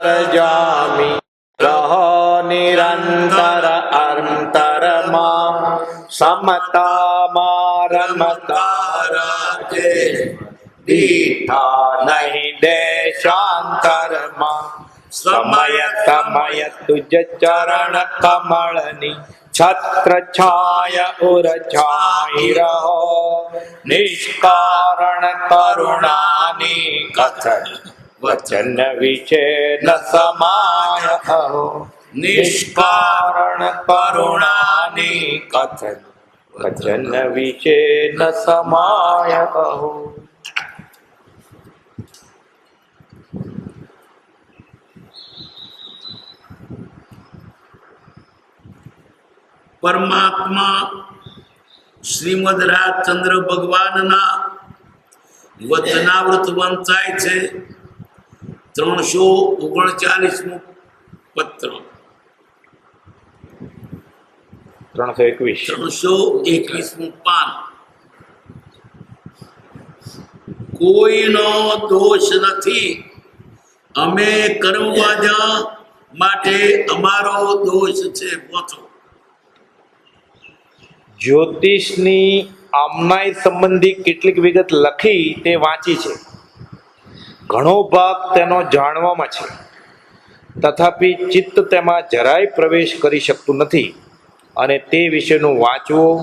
જામી રહો નિરંતર અંતરમાં સમતામાં રમતા રાજે દીઠા નહીં દેશાંતરમાં સમય સમય તુજ ચરણ કમળની છત્ર છાય ઉર છાઈ રહો નિષ્કારણ કરુણાની કથન વચન વિશે ન સમાય કહો નિષ્કારણ કરુણાની કથન વચન વિશે ન સમાય કહો. પરમાત્મા શ્રીમદ રાજચંદ્ર ભગવાનના વચનાવૃત વંચાય છે 339મું પત્ર 321મું પાન. કોઈનો દોષ નથી, અમે કર્મવાજા માટે અમારો દોષ છે. પોચો જ્યોતિષની આમનાઈ સંબંધી કેટલીક વિગત લખી તે વાંચી છે. ઘણો ભાગ તેનો જાણવામાં છે, તથાપિ ચિત્ત તેમાં જરાય પ્રવેશ કરી શકતું નથી અને તે વિશેનું વાંચવું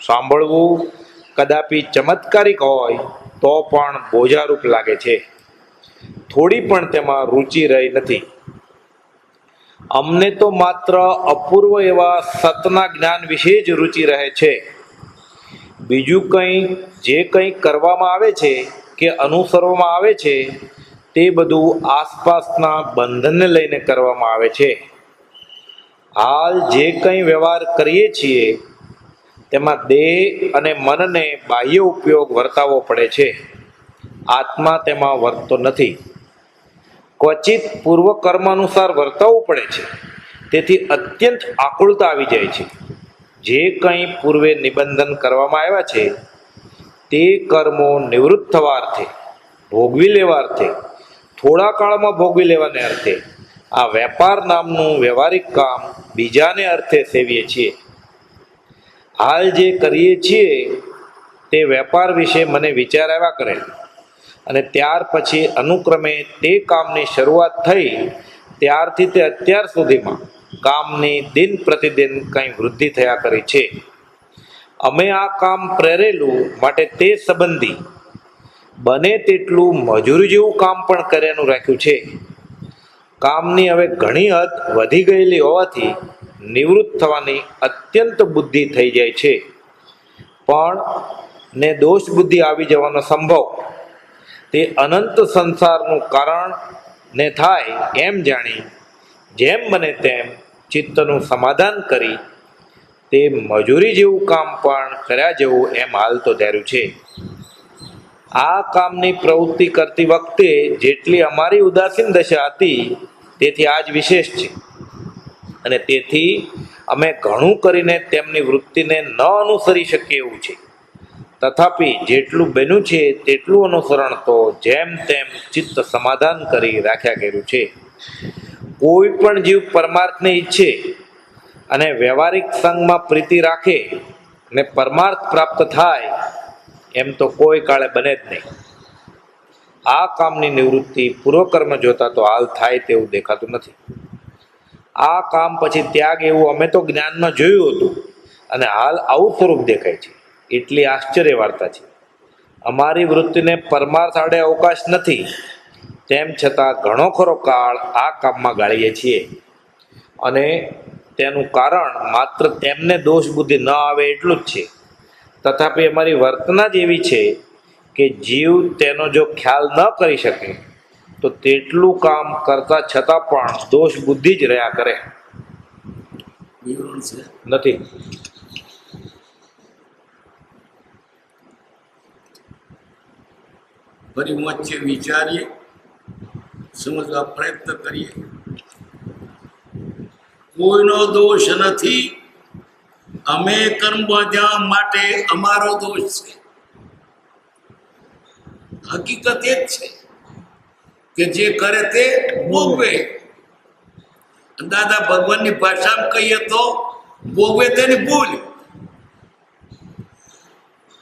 સાંભળવું કદાપી ચમત્કારિક હોય તો પણ બોજારૂપ લાગે છે. થોડી પણ તેમાં રુચિ રહી નથી. અમને તો માત્ર અપૂર્વ એવા સતના જ્ઞાન વિશે જ રુચિ રહે છે. બીજું કંઈ જે કંઈ કરવામાં આવે છે કે અનુસરવામાં આવે છે તે બધું આસપાસના બંધનને લઈને કરવામાં આવે છે. હાલ જે કંઈ વ્યવહાર કરીએ છીએ તેમાં દેહ અને મનને બાહ્ય ઉપયોગ વર્તાવવો પડે છે. આત્મા તેમાં વર્તતો નથી. ક્વચિત પૂર્વ કર્મ અનુસાર વર્તવું પડે છે. તેથી અત્યંત આકુળતા આવી જાય છે. જે કંઈ પૂર્વે નિબંધન કરવામાં આવ્યા છે તે કર્મો નિવૃત્ત થવા અર્થે, ભોગવી લેવા અર્થે, થોડા કાળમાં ભોગવી લેવાને અર્થે આ વેપાર નામનું વ્યવહારિક કામ બીજાને અર્થે સેવીએ છીએ. હાલ જે કરીએ છીએ તે વેપાર વિશે મને વિચાર આવ્યા કરે અને ત્યાર પછી અનુક્રમે તે કામની શરૂઆત થઈ ત્યારથી તે અત્યાર સુધીમાં કામની દિન પ્રતિદિન કંઈ વૃદ્ધિ થયા કરી છે. અમે આ કામ પ્રેરેલું માટે તે સંબંધી બને તેટલું મજૂરી જેવું કામ પણ કર્યાનું રાખ્યું છે. કામની હવે ઘણી હદ વધી ગયેલી હોવાથી નિવૃત્ત થવાની અત્યંત બુદ્ધિ થઈ જાય છે. પણ ને દોષ બુદ્ધિ આવી જવાનો સંભવ તે અનંત સંસારનું કારણ ને થાય એમ જાણી જેમ બને તેમ ચિત્તનું સમાધાન કરી તે મજૂરી જેવું કામ પણ કર્યા જેવું એમ હાલ તો ધાર્યું છે. આ કામની પ્રવૃત્તિ કરતી વખતે જેટલી અમારી ઉદાસીન દશા હતી તેથી આજ વિશેષ છે અને તેથી અમે ઘણું કરીને તેમની વૃત્તિને ન અનુસરી શકીએ એવું છે. તથાપિ જેટલું બન્યું છે તેટલું અનુસરણ તો જેમ તેમ ચિત્ત સમાધાન કરી રાખ્યા કર્યું છે. કોઈ પણ જીવ પરમાર્થને ઈચ્છે અને વ્યવહારિક સંગમાં પ્રીતિ રાખે ને પરમાર્થ પ્રાપ્ત થાય એમ તો કોઈ કાળે બને જ નહીં. આ કામની નિવૃત્તિ પૂર્વકર્મ જોતા તો હાલ થાય તેવું દેખાતું નથી. આ કામ પછી ત્યાગ એવું અમે તો જ્ઞાનમાં જોયું હતું અને હાલ આવું સ્વરૂપ દેખાય છે. એટલી આશ્ચર્ય વાર્તા છે. અમારી વૃત્તિને પરમાર્થ આડે અવકાશ નથી, તેમ છતાં ઘણો ખરો કાળ આ કામમાં ગાળીએ છીએ અને તેનું કારણ માત્ર તેમને દોષ બુદ્ધિ ન આવે એટલું જ છે. તથાપિ અમારી વર્તના જ એવી છે કે જીવ તેનો જો ખ્યાલ ન કરી શકે તો તેટલું કામ કરતા છતાં પણ દોષ બુદ્ધિ જ રહ્યા કરે. નથી ફરી વચ્ચે વિચારીએ, સમજવા પ્રયત્ન કરીએ. કોઈનો દોષ નથી, અમે કર્મ બાંધ્યા માટે અમારો દોષ છે. હકીકત એ જ છે કે જે કરે તે ભોગવે. દાદા ભગવાનની ભાષામાં કહીએ તો ભોગવે તેની ભૂલ.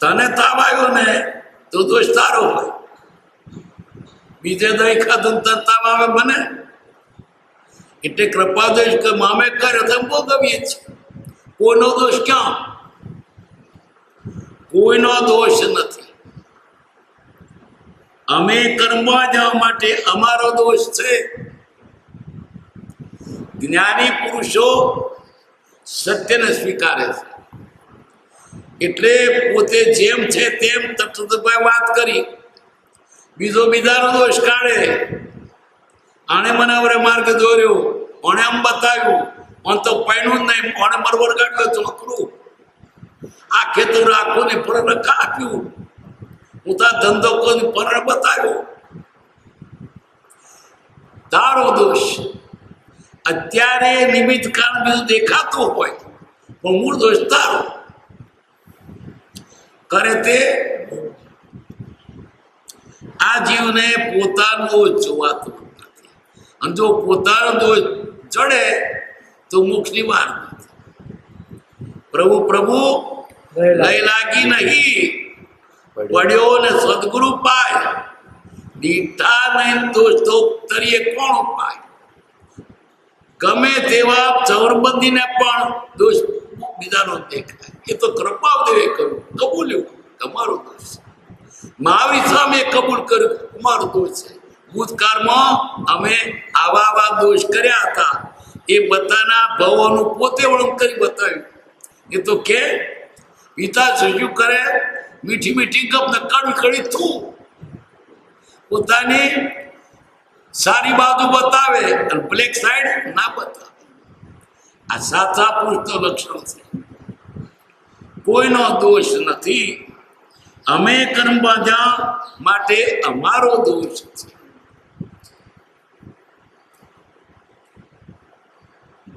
તને તાવ આવ્યો ને તો દોષ તારો હોય, બીજે દહીં ખાધું તને તાવ આવે મને. એટલે કૃપા દોષ કે મામે કર્યો તો ભોગવીએ છીએ. કોઈનો દોષ ક્યાં? કોઈનો દોષ નથી. અમે કર્મમાં જવા માટે અમારો દોષ છે. જ્ઞાની પુરુષો સત્યને સ્વીકારે છે. એટલે પોતે જેમ છે તેમ તત્વભાઈ વાત કરી, બીજો બીજાનો દોષ કાઢે. આને મને હવે માર્ગ દોર્યો, ઓને આમ બતાવ્યું, ઓન તો પૈણું જ નહીં, ઓને બરોબર કાઢ્યો ચોકરું. આ ખેતર રાખો ને ફળ આપ્યું, હું તો ધંધો કોઈ ફળ બતાવ્યો. તારો દોષ. અત્યારે નિમિત્ત કારણ બીજું દેખાતું હોય પણ મૂળ દોષ તારો. કરે તે આ જીવને પોતાનો દોષ જોવાતો નથી, અને જો પોતાનો દોષ જડે તો મોક્ષની વાર નથી. પ્રભુ પ્રભુ લઈ લાગી નહીં, પડ્યો ને સદગુરુ પાય. દીઠા નહીં દોષ તો તરીએ કોણ પાય? ગમે તેવા ચવરબંધીને પણ દોષ બીજાનો દેખાય. એ તો કૃપાદેવે કર્યું, કબૂલ્યું, તમારો દોષ. મહાવીર સામે કબૂલ કર્યું, તમારો દોષ છે. ભૂતકાળમાં અમે આવા દોષ કર્યા હતા, એ બધાના ભવોનું પોતે વર્ણન કરી બતાવ્યું. એ તો કે પિતા શું કરે? મીઠી મીઠી ગપ ને કડવી કડી થું. પોતાની સારી બાજુ બતાવે અને બ્લેક સાઈડ ના બતાવે. આ સાચા પુરુષનું લક્ષણ છે. કોઈનો દોષ નથી. અમે કર્મ બાંધ્યા માટે અમારો દોષ છે.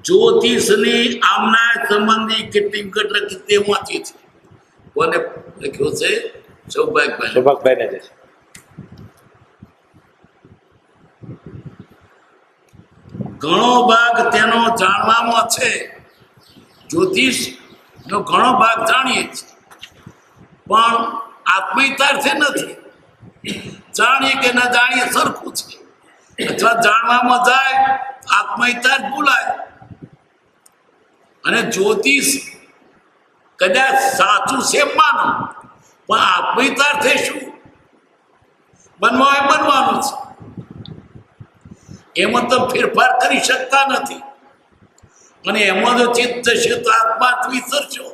જ્યોતિષની આમના સંબંધી કેટલી વિગત લખી તે વાંચી છે. કોને લખ્યો છે? સૌભાગ્યભાઈ ને છે. ઘણો ભાગ તેનો જાણવામાં છે. જ્યોતિષ નો ઘણો ભાગ જાણીએ છીએ પણ આત્મહિતાર્થે નથી. જાણીએ કે ના જાણીએ સરખું છે. અથવા જાણવામાં જાય આત્મહિતાર્થ ભૂલાય. અને જ્યોતિષ કદાચ સાચું છે માનો પણ આત્મહિતાર્થે શું બનવા હોય બનવાનું છે. એમાં તો ફેરફાર કરી શકતા નથી. અને એમાં જો ચિત્ત થશે તો આત્મા વિસરશો.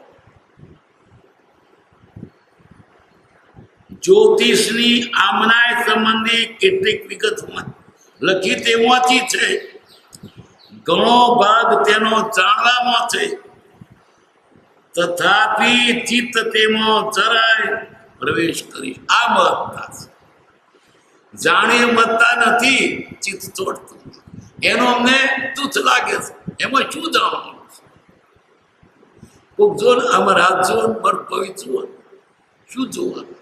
જ્યોતિષની આમનાય સંબંધી કેટલીક વિગતમાં લખી તે વાંચી છે. ઘણો ભાગ તેનો જાણવામાં છે, તથાપી ચિત્ત તેમાં જરાય પ્રવેશ કરી આ મતતા છે. જાણીએ મતતા નથી, ચિત્ત છોડતું. એનો અમને તુચ્છ લાગે છે. એમાં શું જાણવાનું છે? કોક જો ને અમારા હાથ જુઓ, મારું પવિત્ર જુઓ, શું જોવાનું?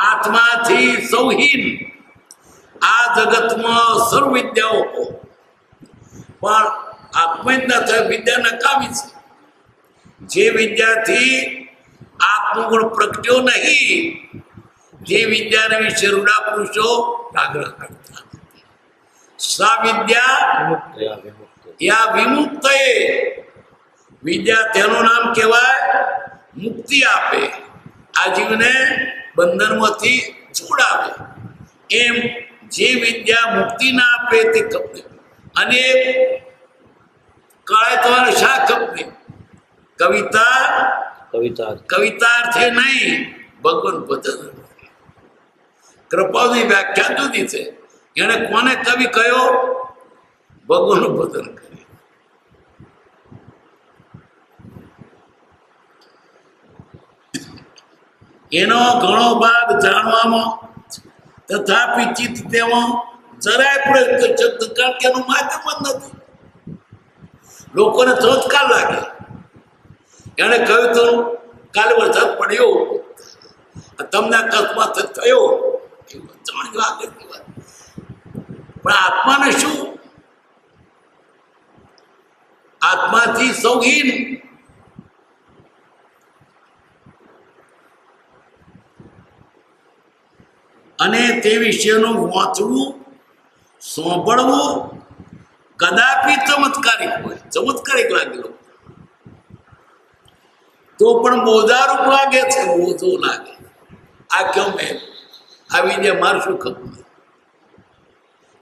આત્માથી સૌહીન આ જગતમાં સર્વ વિદ્યાઓ પણ આત્મવિદ્યા થાય વિદ્યા નકામી છે. જે વિદ્યાથી આત્મગુણ પ્રગટ્યો નહીં, જે વિદ્યાને વિશે રૂડા પુરુષો આગ્રહ કરતા નથી. સા વિદ્યા યા વિમુક્ત. વિદ્યા તેનું નામ કહેવાય મુક્તિ આપે, આ જીવને બંધનમાંથી છોડાવે. એમ જે વિદ્યા મુક્તિ ના આપે તે કપને. અને કાળે તમારે શા કપને? કવિતાર્થે નહીં, ભગવાન ભજન. કૃપાની વ્યાખ્યા જુદી છે. એને કોને કવિ કયો? ભગવાનનું ભજન કરે. એનો ઘણો ભાગ જાણવામાં તથાપી ચિત્ત તેમાં જરાય પ્રયોગ શબ્દ કારણ કે એનું માધ્યમ જ નથી. લોકોને ચમત્કાર લાગે. એને કહ્યું તો કાલે વરસાદ પડ્યો, તમને અકસ્માત થયો, પણ આત્માને શું? સૌહીન. અને તે વિશેનું વાંચવું, સાંભળવું કદાપી ચમત્કારિક હોય, ચમત્કારિક લાગેલો તો પણ બોધારૂપ લાગે છે, બોધો લાગે. આ કેમ એમ આવી જાય, મારું શું ખબર,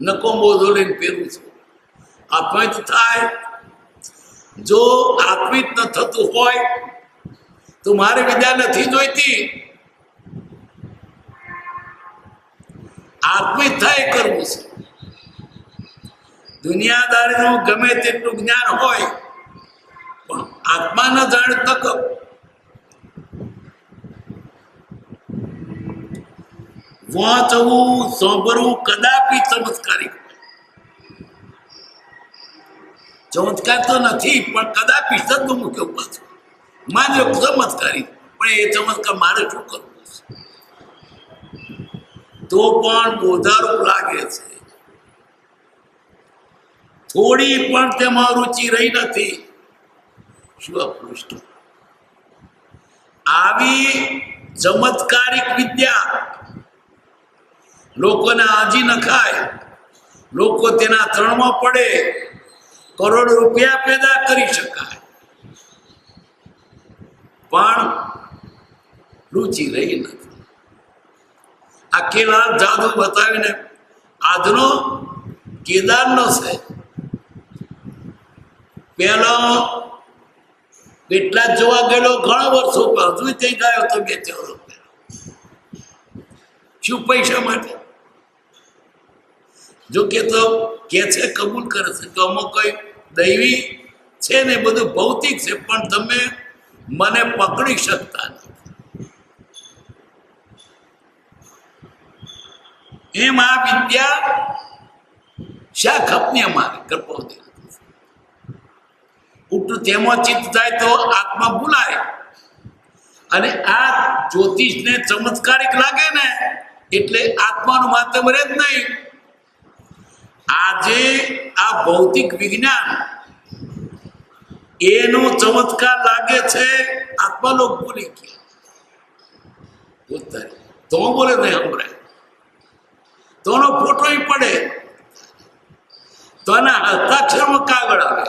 નકો બોધો લઈને ફેરવું છું. આત્મિત થાય, જો આત્મિત ન થતું હોય તો મારે વિદ્યા નથી જોઈતી. આત્મિત થાય કરવું છે. દુનિયાદારીનું ગમે તેટલું જ્ઞાન હોય પણ આત્મા ન જાણે તક. વાંચવું, સાંભળવું કદાપી ચમત્કારિક. ચમત્કાર તો નથી પણ કદાપી શબ્દ મૂક્યો પાછો. માન્ય ચમત્કારી, પણ એ ચમત્કાર મારે શું કરવું છે? તો પણ બોધારૂપ લાગે છે. થોડી પણ તેમાં રુચિ રહી નથી. શું અપૃષ્ટ આવી ચમત્કારિક વિદ્યા લોકોને આજી નખાય, લોકો તેના ત્રણમાં પડે, કરોડ રૂપિયા પેદા કરી શકાય, પણ રુચિ રહી નથી. આ કેલા જાદુ બતાવીને આજનો કેદારનો છે. પેલો કેટલા જોવા ગયેલો ઘણા વર્ષો હજુ થઈ ગયો તો 2-4 રૂપિયા. શું પૈસા માટે? જો કે તો કે છે, કબૂલ કરે છે કે અમુક કઈ દૈવી છે ને બધું ભૌતિક છે, પણ તમે મને પકડી શકતા નથી. એમ આ વિદ્યા શા ખપને મારે કરપોતી ઉઠું તેમાં ચિત્ત થાય તો આત્મા ભૂલાય. અને આ જ્યોતિષને ચમત્કારિક લાગે ને એટલે આત્માનું માધ્યમ રહે જ નહીં. આજે આ ભૌતિક વિજ્ઞાન એનો ચમત્કાર લાગે છે, આત્મા લોક ભૂલી ગયા. તો બોલે નહીં સંભળાય, તોનો ફોટો પડે, તો એના હસ્તાક્ષરમાં કાગળ આવે.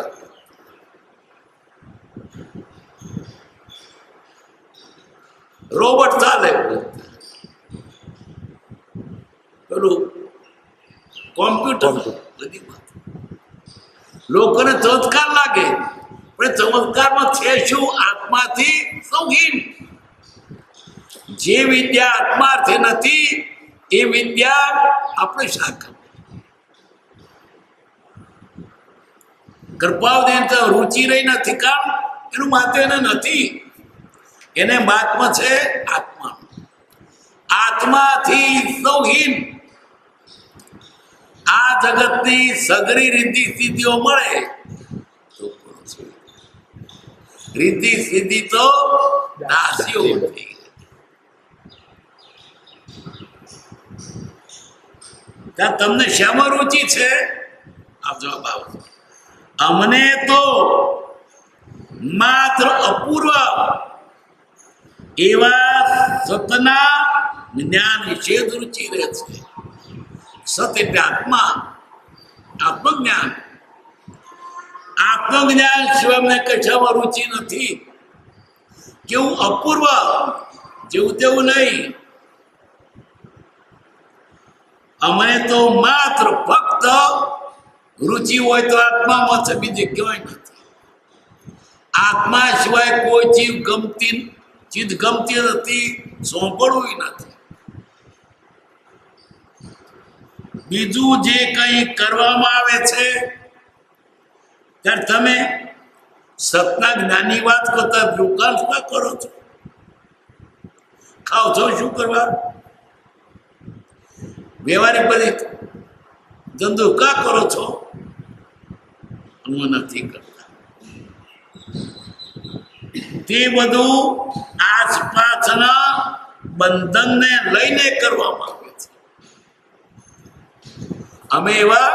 રોબોટ ચાલે, પેલું કોમ્પ્યુટર, બધી વાત લોકોને ચમત્કાર લાગે, પણ ચમત્કારમાં છે શું? આત્માથી સૌહીન. જે વિદ્યા આત્માથી નથી એ વિદ્યા આપણે શાખા. ગર્ભાવધિ તો રુચિ રહી નથી, કારણ એનું માથે એને નથી. એને મહાત્મા છે આત્મા. આત્માથી સૌહીન. આ જગતની સગરી રીતિ સિદ્ધિઓ મળે, રીતિ સિદ્ધિ તો દાસીઓ થઈ. ત્યાં તમને શામાં રુચિ છે? આ જવાબ આવે. અમને તો માત્ર અપૂર્વ એવા સતના જ્ઞાન વિશે જ રુચિ રહે છે. સત એટલે આત્મા, આત્મજ્ઞાન. આત્મજ્ઞાન સિવાય અમને કશામાં રુચિ નથી. કેવું અપૂર્વ, જેવું તેવું નહીં. અમે તો માત્ર ફક્ત રુચિ હોય તો આત્મામાં છે, બીજે ક્યાંય નથી. આત્મા સિવાય કોઈ ચીજ ગમતી નથી, સાંભળવું નથી. બીજું જે કંઈ કરવામાં આવે છે ત્યારે તમે સતના જ્ઞાનની વાત કરતા દુકાન કરો છો, ખાવ છો, શું કરવા? વ્યવહારિક બધી ધંધો કા કરો છો? હું નથી કરતા. તે બધું આસપાસના બંધનને લઈને કરવામાં આવે છે. અમે એવા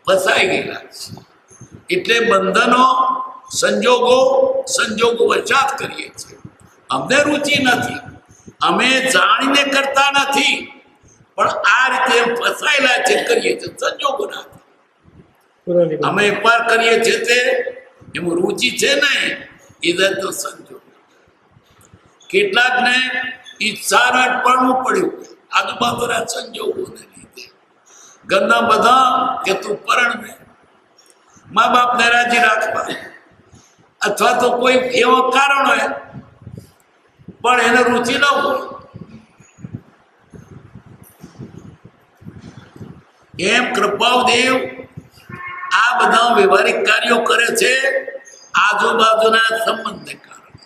ફસાઈ ગયેલા છે. એટલે બંધનો સંજોગો વશાત કરીએ છીએ. અમને રુચિ નથી, અમે જાણીને કરતા નથી, પણ આ રીતે ફસાયેલા છે, કરીએ છીએ સંજોગોના. અમે એકવાર કરીએ છીએ તે એમાં રુચિ છે નહીં, એ તો સંજોગ. કેટલાકને ઈચ્છા પડવું પડ્યું આજુબાજુના સંજોગોને લીધે. ઘરના બધા કે તું પરણને, મા બાપને રાજી રાખવા, અથવા તો કોઈ એવો કારણ હોય પણ એને રુચિ ન હોય, એમ કૃપાદેવ આ બધા વ્યવહારિક કાર્યો કરે છે આજુબાજુના સંબંધને કારણે.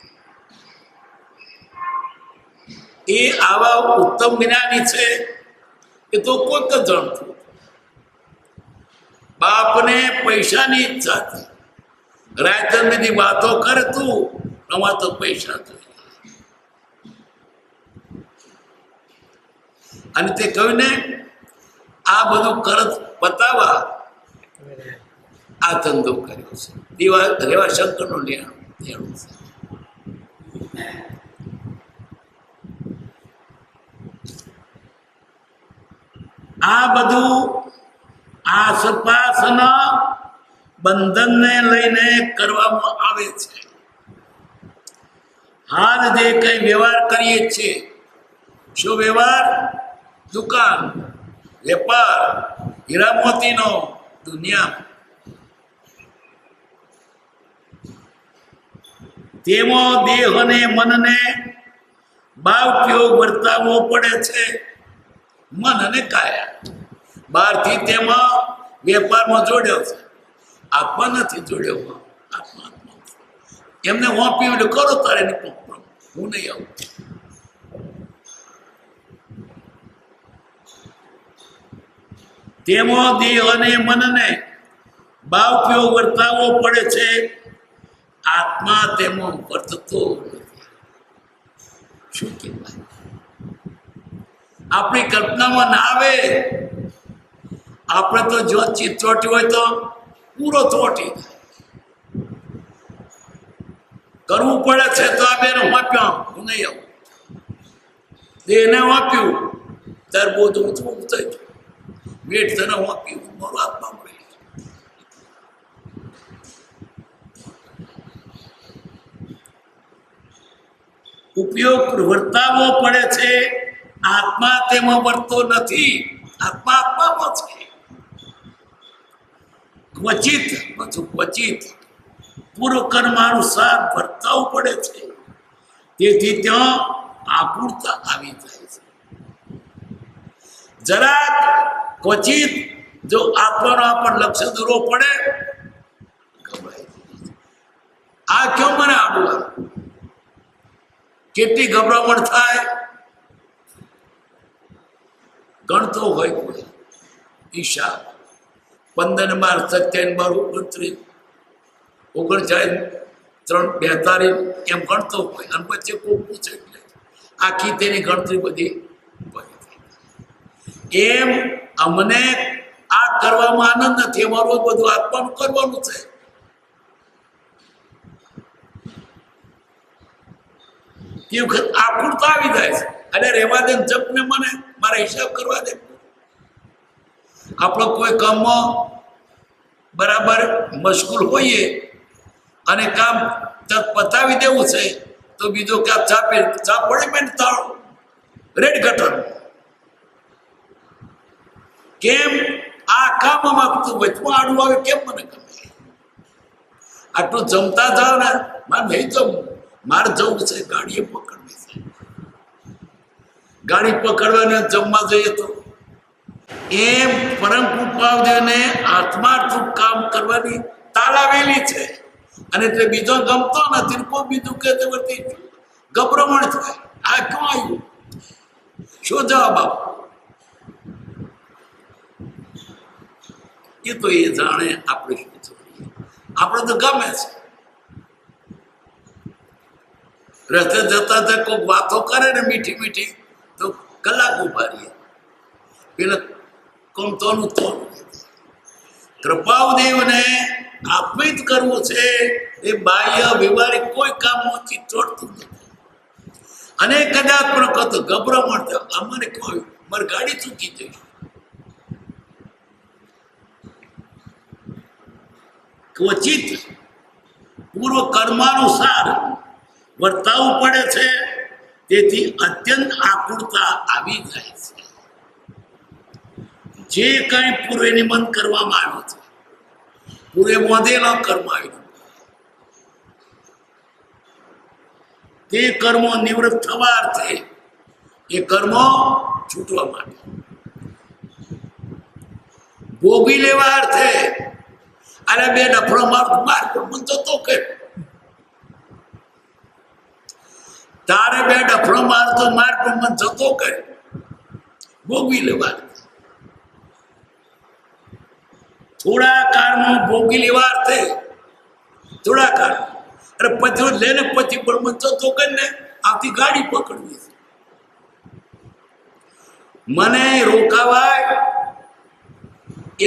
એ આવા ઉત્તમ જ્ઞાની છે એ તો કોઈક જ જાણતું. બાપને પૈસાની ઈચ્છા હતી, રાયતરની વાતો કરે તું આમાં તો પૈસા જોઈએ, અને તે કહ્યું ને આ બધું કરત બતાવવા આ ધંધો કર્યો છે. રેવા શંકરનો લેણું છે. આ બધું આસપાસના બંધનને લઈને કરવામાં આવે છે. હાલ જે કઈ વ્યવહાર કરીએ છીએ, શું વ્યવહાર? દુકાન, વેપાર, હીરા મોતીનો, દુનિયા, તેમાં દેહ અને મનને ભાવપ્યોગ વર્તાવવો પડે છે. મન અને કાયા બહારથી તેમાં વેપારમાં જોડ્યો છે, આત્મા નથી જોડ્યો. આત્મા એમને વાંપ્યું એટલે કરો તારે હું નહીં આવું. તેમાં દેહ અને મનને ભાવપ્યોગ વર્તાવવો પડે છે. આત્મા તેમાં વર્તતો નથી. શું કહેવાય? આપણી કલ્પનામાં ના આવે. આપણે તો જો ચિત્ત ચોટ્યું હોય તો પૂરો ચોટી જાય. કરવું પડે છે તો આ બેને વાંપ્યો હું નહીં આવું. એને વાંપ્યું ત્યારે બહુ તો ઊંચું થઈ ગયું. વેઠ તને વાંપ્યું મારું આત્મા મળી. ઉપયોગ વર્તાવવો પડે છે. આત્મા તેમાં વર્તો નથી. આત્મા આત્મામાં છે. ક્વચિત પૂર્વ કર્માનુસાર વર્તાવવું પડે છે. તેથી ત્યાં આકુળતા આવી જાય છે. જરાક ક્વચિત જો આત્માનો આપણ લક્ષ્ય દૂરો પડે, ગભરાઈ જાય. આ ક્યાં મને આડવા કેટલી ગભરામણ થાય. ગણતો હોય કોઈ ઈશા 15 12 27 32 39 3 42 એમ ગણતો હોય, અને વચ્ચે કોઈ પૂછે એટલે આખી તેની ગણતરી બધી એમ. અમને આ કરવામાં આનંદ નથી, અમારું બધું આત્માનું કરવાનું છે. એ વખત આકુળતા આવી જાય છે. અને રહેવા દે, જપને મને મારા હિસાબ કરવા દે. આપણો કોઈ કામમાં બરાબર મશગુલ હોઈએ અને કામ પતાવી દેવું છે તો બીજો ક્યાં ચા પડી મેં તાળો રેડ ગટર. કેમ આ કામમાં તું વચમાં આડું આવે? કેમ મને ગમે? આટલું જમતા જાવ ને, મારે નહીં જમવું, મારે જવું છે ગાડીએ પકડવી છે. ગાડી પકડવાને જમવા જઈએ તો એમ પરમ કૃપાદેવને આત્માર્થું કામ કરવાની તાલાવેલી છે. અને એટલે બીજો ગમતો નથી, કોઈ બીજું કે વર્તી ગભરામણ થાય. આ ક્યાં આવ્યું? શું જવાબ આપો? એ તો એ જાણે. આપણે શું જોઈએ? આપણે તો ગમે છે. રસ્તે જતા જતા કોઈ વાતો કરે ને મીઠી મીઠી તો કલાક ઉભા રહીએ. પેલા કમતોનું તો કૃપાદેવને આત્મિત કરવું છે એ બાહ્ય વ્યવહારિક કોઈ કામમાં ચિત્ત ચોટતું નથી. અને કદાચ પણ કતો ગભરામણ થાય, અમારે કોઈ મારી ગાડી ચૂકી જઈ, ક્વચિત પૂર્વ કર્માનુસાર વર્તાવવું પડે છે. તેથી અત્યંત આકુળતા આવી જાય છે. જે કંઈ પૂર્વે નિમંત કરવામાં આવ્યું છે, પૂર્વે મોધેલો કર્મ આવ્યું, તે કર્મો નિવૃત્ત થવા અર્થે, એ કર્મો છૂટવા માટે, ભોગી લેવા અર્થે. અરે બે ડફડો માર પણ મન જતો કે તારે બે ડફડો મારતો માર પણ મન જતો કે ભોગવી લેવા. થોડા કાળમાં ભોગી લેવા અર્થે, થોડા કાળ અરે પછી લેને પછી પણ મન જતો કરીને આવતી ગાડી પકડવી છે. મને રોકાવાય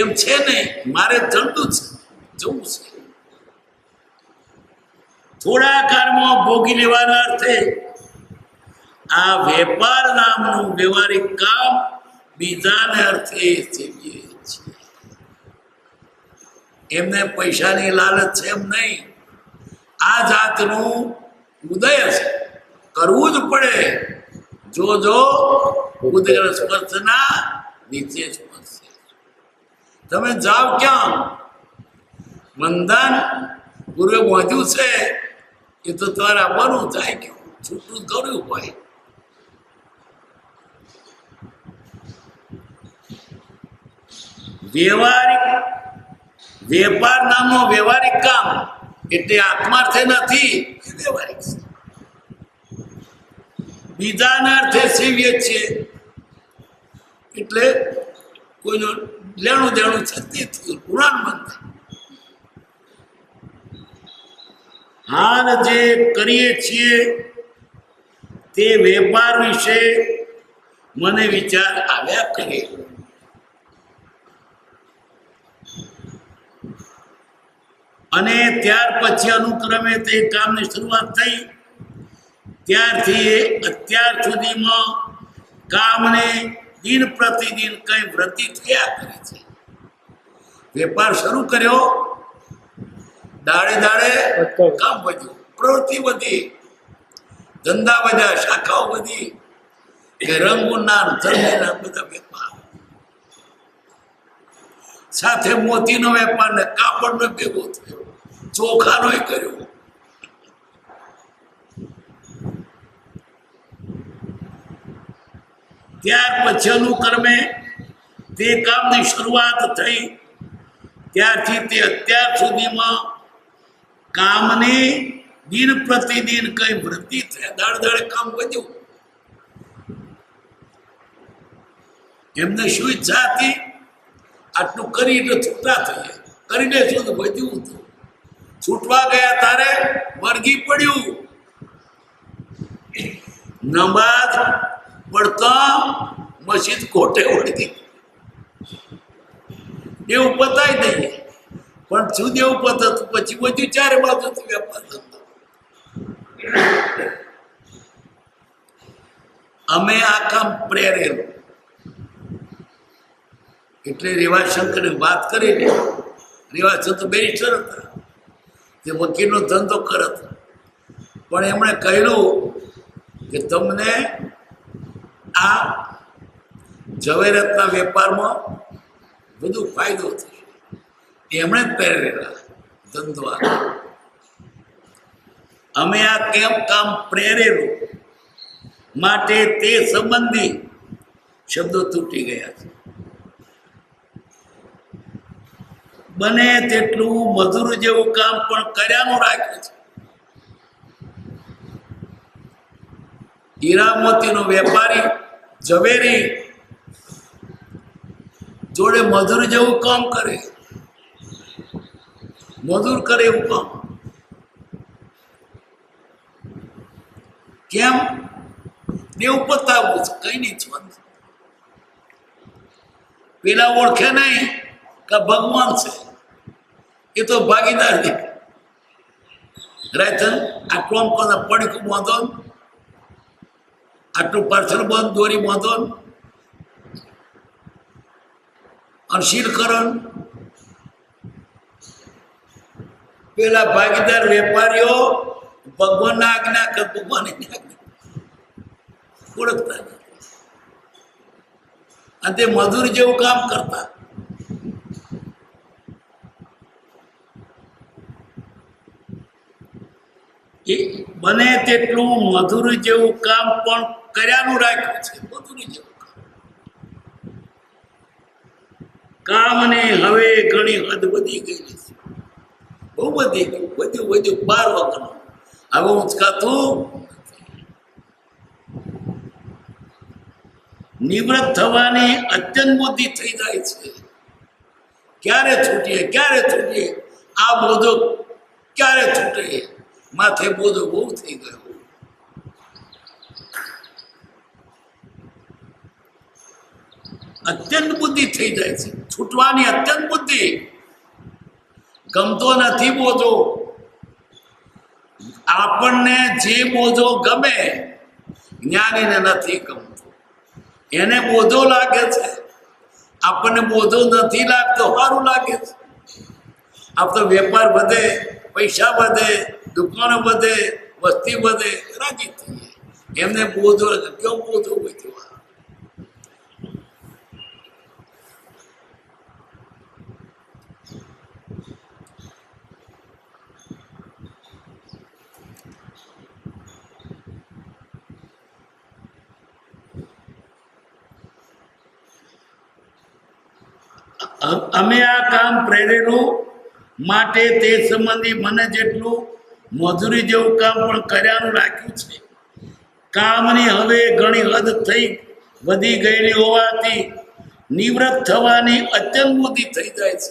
એમ છે ને, મારે જલ્દું છે, જવું છે. થોડા કાળમાં ભોગી લેવાના અર્થે આ વેપાર નામનું વ્યવહારિક કામ બીજાને અર્થે સેવીએ છીએ. એમને પૈસાની લાલચ છે એમ નહીં. આ જાતનું ઉદય છે, કરવું જ પડે. જો ઉદય સ્પર્શના નીચે સ્પર્શે. તમે જાઓ ક્યાં? મંદાન પૂર્વે મોજું છે એ તો તમારે આવવાનું જાય ક્યાં? છૂટું કર્યું હોય. વ્યવહારિક વેપાર નામનો વ્યવહારિક કામ એટલે આત્માર્થે નથી, એ વ્યવહારિક છે. બીજાના અર્થે સેવીએ છીએ એટલે કોઈનું લેણું દેણું છે તેથી પુરાણ બંધ. હાલ જે કરીએ છીએ તે વેપાર વિશે મને વિચાર આવ્યા કરે. અને ત્યાર પછી અનુક્રમે તે કામની શરૂઆત થઈ. ત્યારથી અત્યાર સુધીમાં કામને દિન પ્રતિદિન કઈ વૃદ્ધિ થયા કરે છે. વેપાર શરૂ કર્યો, દાડે દાડે કામ વધ્યું, પ્રવૃત્તિ વધી, ધંધા વધ્યા, શાખાઓ વધી, કે રંગોના ધર્મના બધા વેપાર સાથે મોતીનો વેપાર ને કાપડનો ભેગો થયો, ચોખાનો કર્યો. ત્યાર પછી અનુક્રમે તે કામની શરૂઆત થઈ. ત્યારથી તે અત્યાર સુધીમાં કામને દિન પ્રતિદિન કઈ વૃદ્ધિ થાય, દાડે દાડે કામ વધ્યું. એમને શું ઈચ્છા હતી? આટલું કરી એટલે છૂટા થઈએ, કરીને શું વધ્યું હતું. છૂટવા ગયા તારે વર્ગી પડ્યું. નમાજ પડતા મસ્જિદ કોટે વળગી, એવું પતાય દઈએ. પણ શું દેવું પતાતું? પછી બધું ચારે બાજુ વેપાર ધંધો. અમે આ કામ પ્રેરેલું એટલે રેવાશંકરે વાત કરીને, રેવાશંકર બેરિસ્ટર હતા, તે વકીલનો ધંધો કરત, પણ એમણે કહ્યું કે તમને આ ઝવેરાતના વેપારમાં બધો ફાયદો થશે. એમણે જ પ્રેરેલા ધંધો. અમે આ કેમ કામ પ્રેરેલું માટે તે સંબંધી શબ્દો તૂટી ગયા છે. બને તેટલું મજૂર જેવું કામ પણ કર્યાનું રાખ્યું છે. હીરા મોતીનો વેપારી ઝવેરી જોડે મજૂર જેવું કામ કરે, મજૂર કરે એવું કામ. કેમ? દેવ પતાવવું છે, કઈ નહીં છોડ. પેલા ઓળખે નહીં કે ભગવાન છે, એ તો ભાગીદાર છે. રાયતન આ કોમ કોને પડીકું બાંધો, આટલું પાર્સલ બંધ દોરી બાંધો અને શીર કરો. પેલા ભાગીદાર વેપારીઓ ભગવાનના આજ્ઞા કર, ભગવાનની આજ્ઞા ઓળખતા નથી અને તે મજૂર જેવું કામ કરતા. એ બને તેટલું મજૂરી જેવું કામ પણ કર્યાનું રાખ્યું છે. મજૂરી જેવું કામને હવે ઘણી હદ વધી ગયેલી છે, બહુ વધી ગયું, વધ્યું 12 વગરનું. હવે ઉંચકાતું નિવૃત્ત થવાની અત્યંત બુદ્ધિ થઈ જાય છે. ક્યારે છૂટીએ આ બોધો ક્યારે છૂટે, માથે બોધો બહુ થઈ ગયો. અત્યંત બુદ્ધિ થઈ જાય છે, છૂટવાની અત્યંત બુદ્ધિ. ગમતો નથી બોધો. આપણને જે બોધો ગમે જ્ઞાનીને નથી ગમતો, એને બોધો લાગે છે. આપણને બોધો નથી લાગતો, સારું લાગે છે. આપ તો વેપાર વધે, પૈસા વધે, દુકાનો વધે, વસ્તી વધે, રાજી થઈએ. એમને બોધો કેવો બોધો વધ્યો. અમે આ કામ પ્રેરેલું માટે તે સંબંધી મને જેટલું મજૂરી જેવું કામ પણ કર્યાનું રાખ્યું છે. કામની હવે ઘણી હદ થઈ વધી ગયેલી હોવાથી નિવૃત્ત થવાની અત્યંત બુદ્ધિ થઈ જાય છે.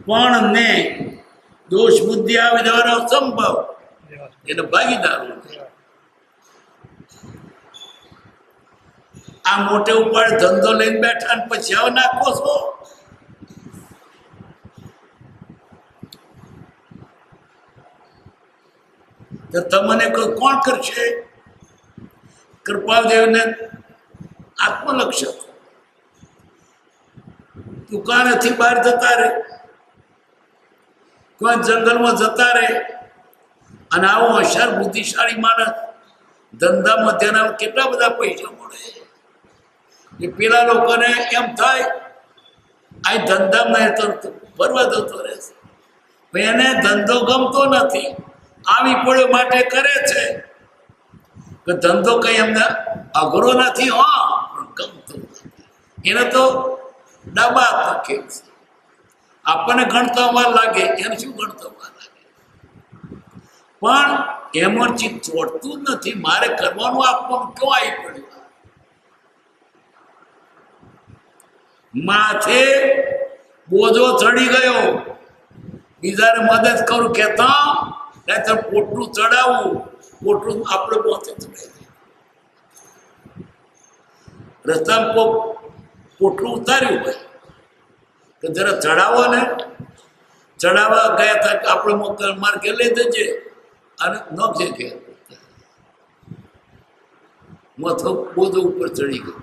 પણ ને દોષ બુદ્ધિ આવે જવાનો સંભવ એને ભાગીદારો. આ મોટે ઉપર ધંધો લઈને બેઠા ને પછી હવે નાખો છો. તો તમને કોણ કરશે? કૃપાદેવને આત્મલક્ષ્ય. દુકાનેથી બહાર જતા રહે, કોઈ જંગલમાં જતા રહે અને આવો હોશિયાર બુદ્ધિશાળી માણસ ધંધામાં તેના કેટલા બધા પૈસા મળે. એ પેલા લોકોને એમ થાય આ ધંધામાં તો ફરવા જતો રહેશે, એને ધંધો ગમતો નથી, આવી પડ્યો માટે કરે છે. કે ધંધો કઈ એમને અઘરો નથી, પણ ગમતો નથી. એને તો ડાબા પકે છે. આપણને ગણતો વાર લાગે, એને શું ગણતો વાર લાગે, પણ એમાં ચિત્ત ચોટતું જ નથી. મારે કરવાનું આપવાનું ક્યાં આવી પડ્યું. માથે બોજો ચડી ગયો, બીજાને મદદ કરું કેતા પોટલું ચડાવવું, પોટલું આપણે પોતે ચડાવી. રસ્તામાં કોક પોટલું ઉતાર્યું હોય તો જરા ચડાવો ને. ચડાવવા ગયા હતા કે આપણે મોકલ માર્ગે લઈ દેજે અને નોખજે કે માથો બોજો ઉપર ચડી ગયો.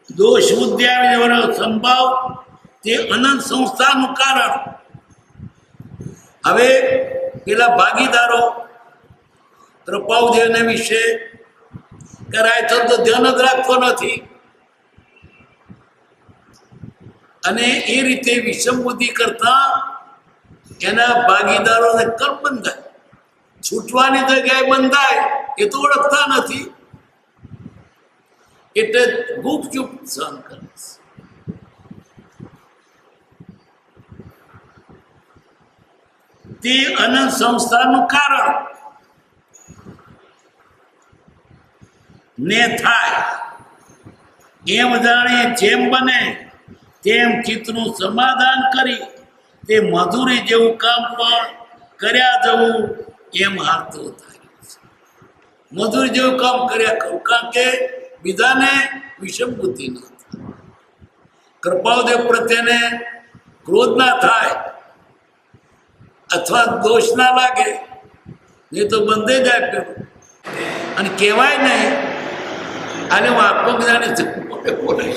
દોષ બુદ્ધિ આવી જવાનો સંભાવ તે અનંત સંસ્થાનું કારણ. હવે પેલા ભાગીદારો કૃપાદેવને વિશે કરાય તો ધ્યાન જ રાખતો નથી અને એ રીતે વિષમ બુદ્ધિ કરતા એના ભાગીદારોને કર્મ બંધાય. છૂટવાની જગ્યાએ બંધાય એ તો ઓળખતા નથી, એટલે ગુપચુપ સહન કરે છે. તે અનંત સંસ્થાનું કારણ ને થાય એમ જાણે જેમ બને તેમ ચિત્તનું સમાધાન કરી તે મધુરી જેવું કામ પણ કર્યા જવું એમ હાલતો થાય છે. મજૂરી જેવું કામ કર્યા કરું, કારણ કે બીજાને વિષમ બુદ્ધિ ન થાય, કૃપાળુદેવ પ્રત્યેને ક્રોધ ના થાય અથવા દોષ ના લાગે, નહીં તો બંધે જાય પેલું. અને કહેવાય નહીં આને હું આત્મજ્ઞાની બોલે.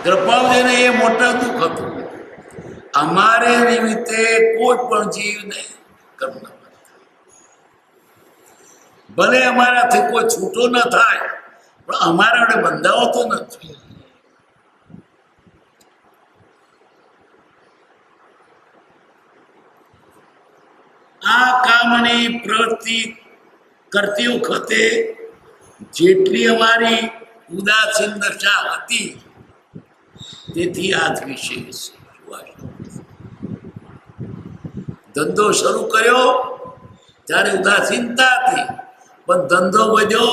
કૃપાળુદેવને એ મોટા દુઃખ હતું, અમારે નિમિત્તે કોઈ પણ જીવને કર્મ ન થાય. ભલે અમારાથી કોઈ છૂટો ન થાય, પણ અમારા વડે બંધાવતો નથી. આ કામની પ્રવૃત્તિ કરતી વખતે જેટલી અમારી ઉદાસીન દશા હતી, તેથી આ જ વિષય છે. ધંધો શરૂ કર્યો ત્યારે ઉદાસીનતા હતી, પણ ધંધો વધ્યો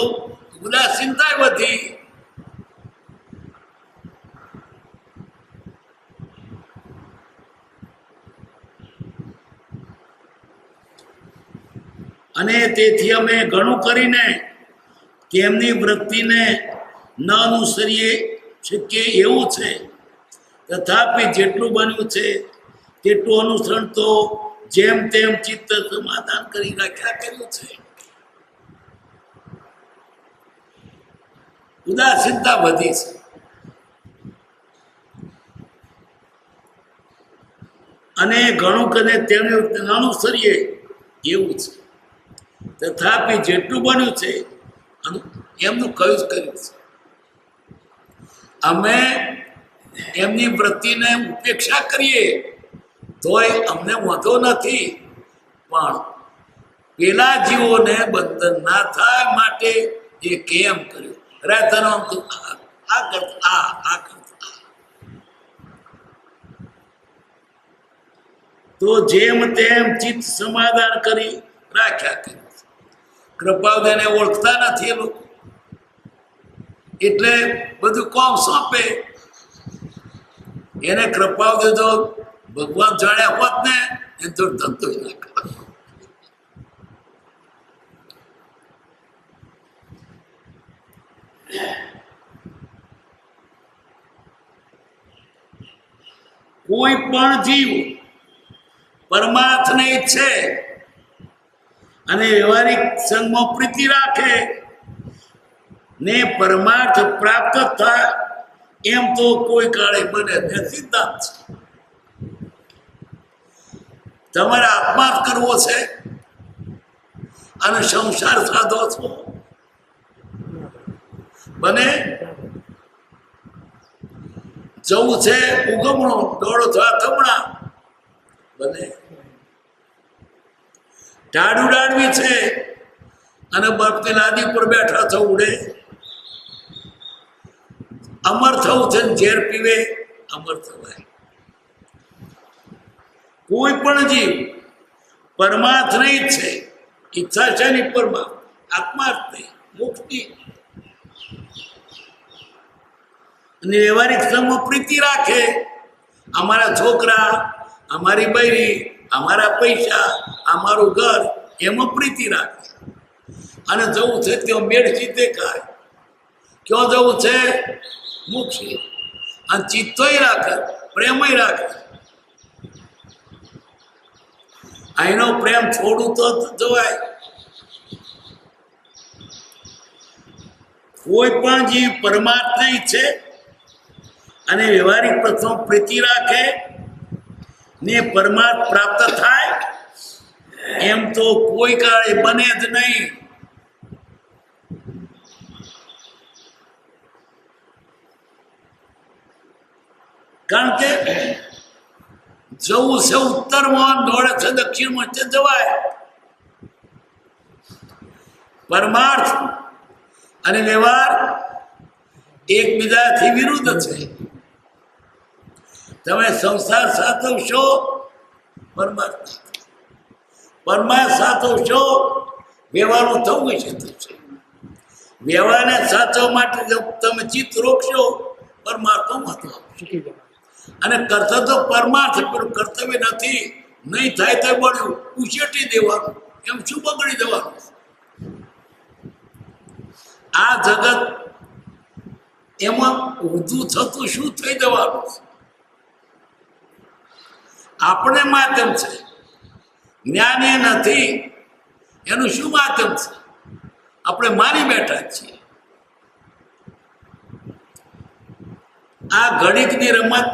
ઉદાસીનતા વધી. અને તેથી અમે ઘણું કરીને કે એમની વૃત્તિને ન અનુસરીએ શકીએ એવું છે. તથાપિ જેટલું બન્યું છે તેટલું અનુસરણ તો જેમ તેમ ચિત્ત સમાધાન કરી રાખ્યા કર્યું છે. ઉદાસીનતા વધી છે અને ઘણું કરીને તેને અનુસરીએ એવું છે. તથાપિ જેટલું બન્યું છે એમનું કયું જ કર્યું છે. અમે એમની વૃત્તિને ઉપેક્ષા કરીએ તોય અમને વાંધો નથી, પણ પેલા જીવોને બંધન ના થાય માટે એ કેમ કર્યું. આ કરતા આ કરતા તો જેમ તેમ ચિત્ત સમાધાન કરી રાખ્યા કર્યું. કૃપાળુદેવને ઓળખતા નથી એ લોકો, એટલે બધું કોમ સોંપે. એને કૃપાળુદેવ જો ભગવાન જાણ્યા હોત ને એ તો ધંધો જ ના કરે. કોઈ પણ જીવ પરમાર્થને ઈચ્છે અને વ્યવહારિક સંગમાં પ્રીતિ રાખે ને પરમાર્થ પ્રાપ્ત થાય એમ તો કોઈ કાળે બને ને સિદ્ધાંત છે. તમારે આત્મા કરવો છે અને સંસાર સાધો છો, બને. જવું છે ઉગમણો, દોડો થવા થમણા, બને. ઢાળ ઉડાડવી છે અને બરફની લાદી પર બેઠા થવું ઉડે. અમર થવું છે ને ઝેર પીવે અમર થવાય. કોઈ પણ જીવ પરમાર્થ નહીં છે, ઈચ્છા છે ને પરમાર્થ, આત્માર્થ નહીં, મુક્તિ. અને વ્યવહારિક સંગમાં પ્રીતિ રાખે. અમારા છોકરા, અમારી બૈરી, અમારા પૈસા, અમારું ઘર, એમાં પ્રીતિ રાખે. અને જવું છે ત્યાં મેળ ચિત્તે ખાય. ક્યાં જવું છે? મુક્ષી. અને ચિત્તોય રાખે, પ્રેમય રાખે. અહીંનો પ્રેમ છોડું તો જવાય. કોઈ પણ જીવ પરમાર્થ નહીં છે અને વ્યવહારિક પ્રશ્નો પ્રીતિ રાખે ને પરમાર્થ પ્રાપ્ત થાય એમ તો કોઈ કાળે બને જ નહીં. કારણ કે જવું છે ઉત્તરમાં, દોડે છે દક્ષિણમાં, તે જવાય. પરમાર્થ અને વ્યવહાર એકબીજાથી વિરુદ્ધ છે. તમે સંસાર સાચવશો, પરમાર્થ પરમાર્થ સાચવશો, વ્યવહારનું થવું છે. વ્યવહારને સાચવવા માટે તમે ચિત્ત રોકશો, પરમાર્થનો મહત્વ આવશે. અને કર્તવ્ય તો પરમાર્થ, પણ કર્તવ્ય નથી, નહીં થાય તો બળ્યું ઉછેટી દેવાનું, એમ શું બગડી દેવાનું? આ જગત એમાં ઊંધું થતું શું થઈ જવાનું? આપણે માધ્યમ છે, જ્ઞાન એ નથી એનું શું માધ્યમ છે? આપણે માની બેઠા છીએ. આ ઘડીકની રમત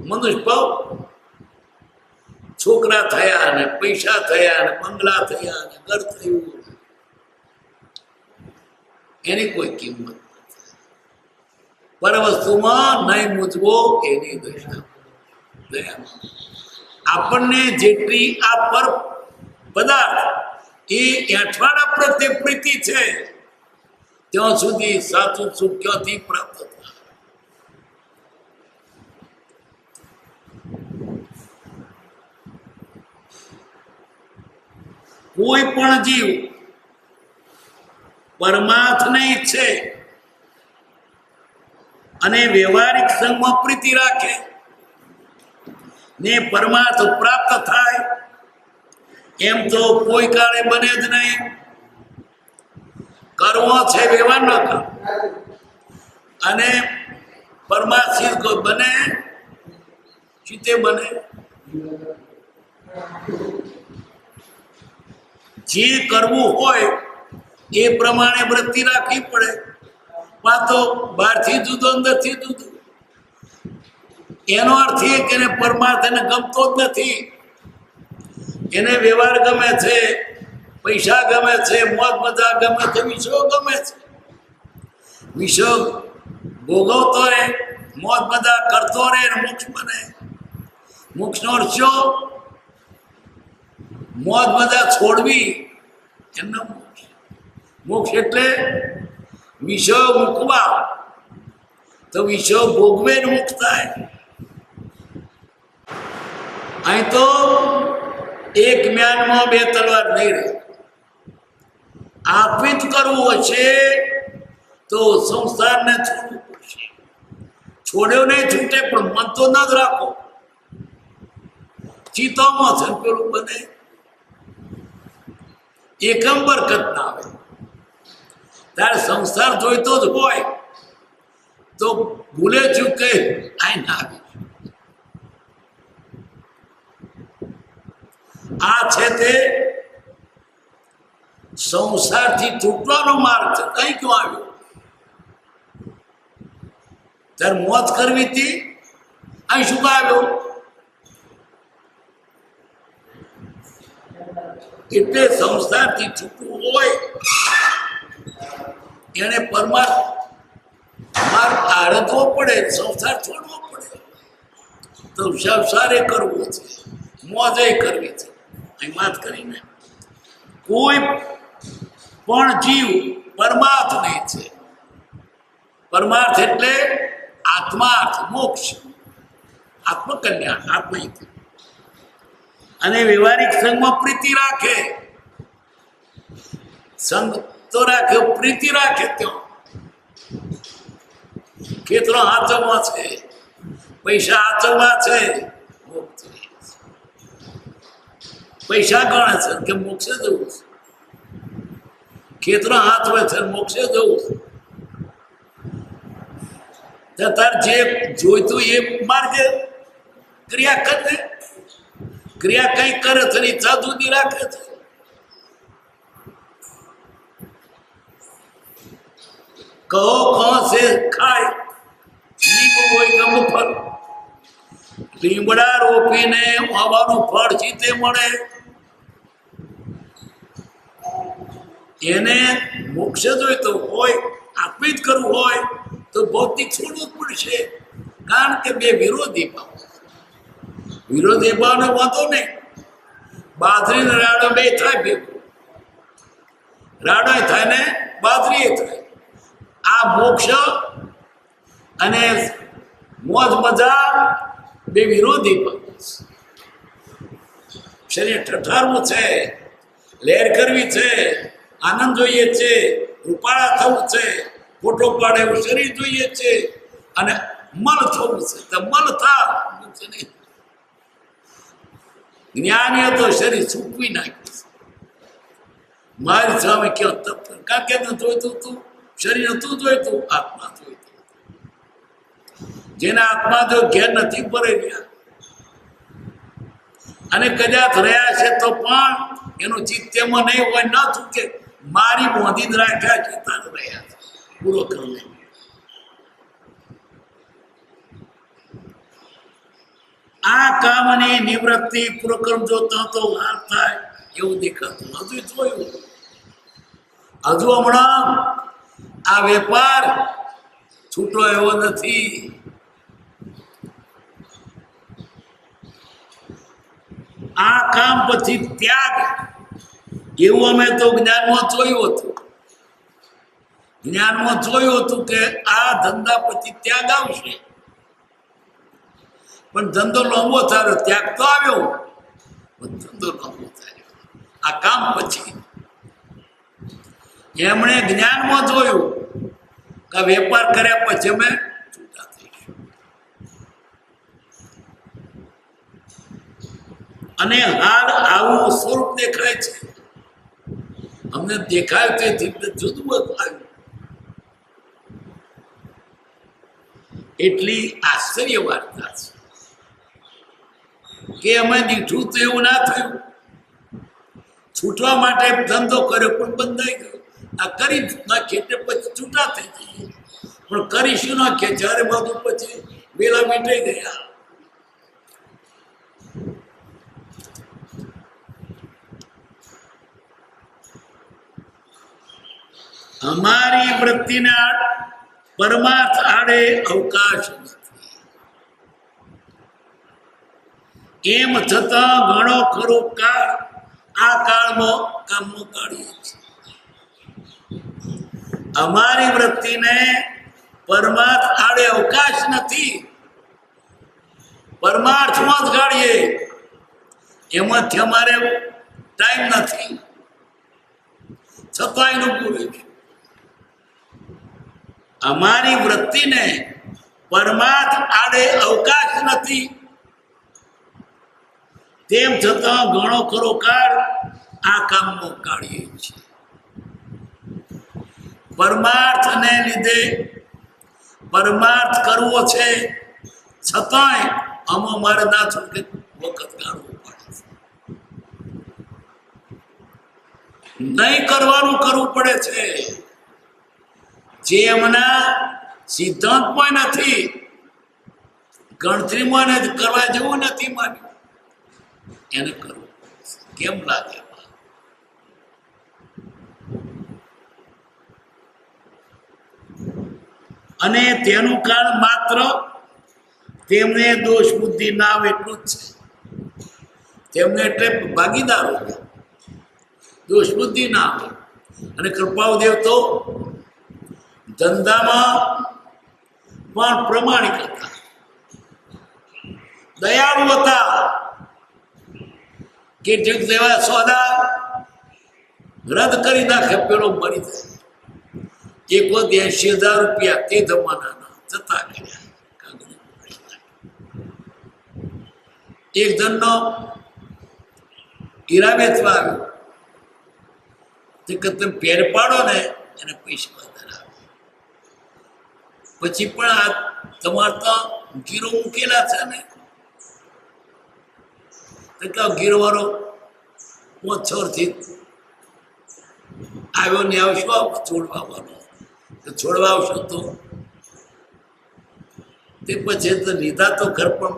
મનુષ્ય ભાવ છોકરા થયા ને પૈસા થયા ને બંગલા થયા ને ઘર થયું, એની કોઈ કિંમત નથી. પર વસ્તુમાં નહીં મૂજવો એની દયા. આપણને જેટલી આ પર પદાર્થ એ અઠવાડા પ્રત્યે પ્રીતિ છે ત્યાં સુધી સાચું સુખ ક્યાંથી પ્રાપ્ત થાય? કોઈ પણ જીવ પરમાર્થને ઈચ્છે અને વ્યવહારિક સંગમાં પ્રીતિ રાખે ને પરમાર્થ પ્રાપ્ત થાય એમ તો કોઈ કાળે બને જ નહીં. કરવો છે વ્યવહાર ન કર અને પરમાર્થ સિદ્ધ બને ચિત્તે બને. જે કરવું હોય એ પ્રમાણે વૃત્તિ રાખવી પડે. વાતો બહારથી જુદો અંદરથી જુદો. એનો અર્થ એ કે એને પરમાર્થ એને ગમતો જ નથી. એને વ્યવહાર ગમે છે, પૈસા ગમે છે, મોજ મજા ગમે છે, વિષયો ગમે છે. વિષયો ભોગવતો રહે, મોજ મજા કરતો રહે, મોક્ષ બને. મોક્ષનો અર્થ શું? મોજ મજા છોડવી એમનો મોક્ષ. મોક્ષ એટલે વિષયો મૂકવા. તો વિષયો ભોગવે ને મુક્ત થાય. અહીં તો એક મ્યાનમાં બે તલવાર નહીં રહે. આત્મિત કરવું હશે તો સંસારને છોડવું પડશે. છોડ્યો નહીં છૂટે, પણ મન તો ન જ રાખો. ચિત્તોમાં છે પેલું બને એકમ બરકત ના આવે. તારે સંસાર જોઈતો જ હોય તો ભૂલે ચૂકે આ ના આવે. આ છે તે સંસારથી છૂટવાનો માર્ગ છે. કઈ ક્યાં આવ્યો? તારે મોજ કરવી હતી, અહીં શું આવ્યો? એટલે સંસારથી છૂટવું હોય એને પરમાર્થ માર્ગ આળધવો પડે, સંસાર છોડવો પડે. તો સંસારે કરવો છે, મોજે કરવી છે. અહીં વાત કરીને કોઈ પણ જીવ પરમાર્થ નહીં છે. પરમાર્થ એટલે આત્માર્થ, મોક્ષ, આત્મકલ્યાણ, આત્મહિત. અને વ્યવહારિક સંગમાં પ્રીતિ રાખે, સંગ તો રાખે, પ્રીતિ રાખે. ત્યાં ખેતરો હાચવવા છે, પૈસા હાચવવા છે, પૈસા ગણે છે કે મોક્ષે જવું છે. ખેતરો હાચવે છે, મોક્ષે જવું છે. તાર જે જોઈતું એ માર્ગે ક્રિયા કરે. ક્રિયા કઈ કરે છે ઈચ્છા જુદી રાખે છે. કહો સે ખાય લીંબુ હોય ગમ ફળ. લીમડા રોપીને આવવાનું ફળ જીતે મળે. એને મોક્ષ જોઈતો હોય, આત્મિત કરવું હોય તો ભૌતિક છોડવું પડશે. કારણ કે બે વિરોધી ભાવ. વિરોધી ભાવને વાંધો નહીં. બાજરી ને રાડો બે થાય ભેગું. રાડો થાય ને બાજરી થાય. આ મોક્ષ અને મોજ મજા બે વિરોધી ભાવ. શરીર ઠઠારવું છે, લહેર કરવી છે, આનંદ જોઈએ છે, રૂપાળા થવું છે, ફોટો પાડે એવું શરીર જોઈએ છે, અને મલ થવું છે. તો મલ થા નહીં. જ્ઞાનીએ તો શરીર સૂકવી નાખ્યું છે. મારી સામે ક્યાં તપ કા કે જોઈતું તું શરીર તું જોઈતું આત્મા જોઈતું. જેના આત્મા જો ઘેર નથી ભરે રહ્યા અને કદાચ રહ્યા છે તો પણ એનું ચિત્તમાં નહીં હોય, ન ચૂકે મારી મોદી જ રાખ્યા છે તાર રહ્યા છે પૂરો કરી. આ કામની નિવૃત્તિ પ્રકરણ જોતા તો વાર થાય એવું દેખાતું. હજુ જોયું, હજુ હમણાં આ વેપાર છૂટો એવો નથી. આ કામ પછી ત્યાગ એવું અમે તો જ્ઞાનમાં જોયું હતું. જ્ઞાનમાં જોયું હતું કે આ ધંધા પછી ત્યાગ આવશે, પણ ધંધો લાંબો થયો, ત્યાગ તો આવ્યો પણ ધંધો લાંબો થયો. આ કામ પછી એમણે જ્ઞાનમાં જોયું કે વેપાર કર્યા પછી અમે છૂટા થઈશું. અને હાલ આવું સ્વરૂપ દેખાય છે. અમને દેખાય તેથી જુદું આવ્યું. એટલી આશ્ચર્ય વાર્તા છે કે અમે દીઠું તો એવું ના થયું. છૂટવા માટે ધંધો કર્યો પણ બંધાઈ ગયો. આ કરી નાખીએ એટલે પછી છૂટા થઈ જઈએ, પણ કરીશું નાખીએ જ્યારે બધું પછી વેલા મીટાઈ ગયા. અમારી વૃત્તિના પરમાર્થ આડે અવકાશ નથી. એમ છતાં ઘણો ખરો કાળ આ કાળમાં કામમાં કાઢીએ છીએ. અમારી વૃત્તિને પરમાર્થ આડે અવકાશ નથી, પરમાર્થમાં જ કાઢીએ. એમાંથી અમારે ટાઈમ નથી, છતાં એનું પૂરું છે. અમારી વૃત્તિને પરમાર્થ આડે અવકાશ નથી, તેમ છતાં ઘણો ખરો કાળ આ કામમાં કાઢીએ છીએ. પરમાર્થને લીધે પરમાર્થ કરવો છે, છતાંય આમાં મારે ના છૂટકે વખત કાઢવું પડે છે. નહીં કરવાનું કરવું પડે છે. જે એમના સિદ્ધાંતમાં નથી, ગણતરીમાં કરવા જેવું નથી માન્યું, એને કરવું કેમ લાગે? અને તેનું કારણ માત્ર તેમને દોષ બુદ્ધિ ના આવે એટલું જ છે. તેમને એટલે ભાગીદાર હોય, દોષ બુદ્ધિ ના આવે. અને કૃપાદેવ તો ધંધામાં પણ પ્રમાણિક હતા, દયાળુ હતા. કેટલીક એવા સોદા રદ કરી નાખે, પેલો મરી જાય. એક વખત 80,000 રૂપિયા તે જમાનાના જતા કર્યા. એક જણનો હીરા વેચવા આવ્યો, તે કે તમે પેર પાડો ને એને પૈસા વધારે આવે. પછી પણ આ તમારે તો ગીરો મૂકેલા છે ને, તો ગીરો વાળો 5-6 થી આવ્યો ને આવશો છોડવા વાળો, તો છોડવા આવશો તો તે પછી તો લીધા તો ઘર પણ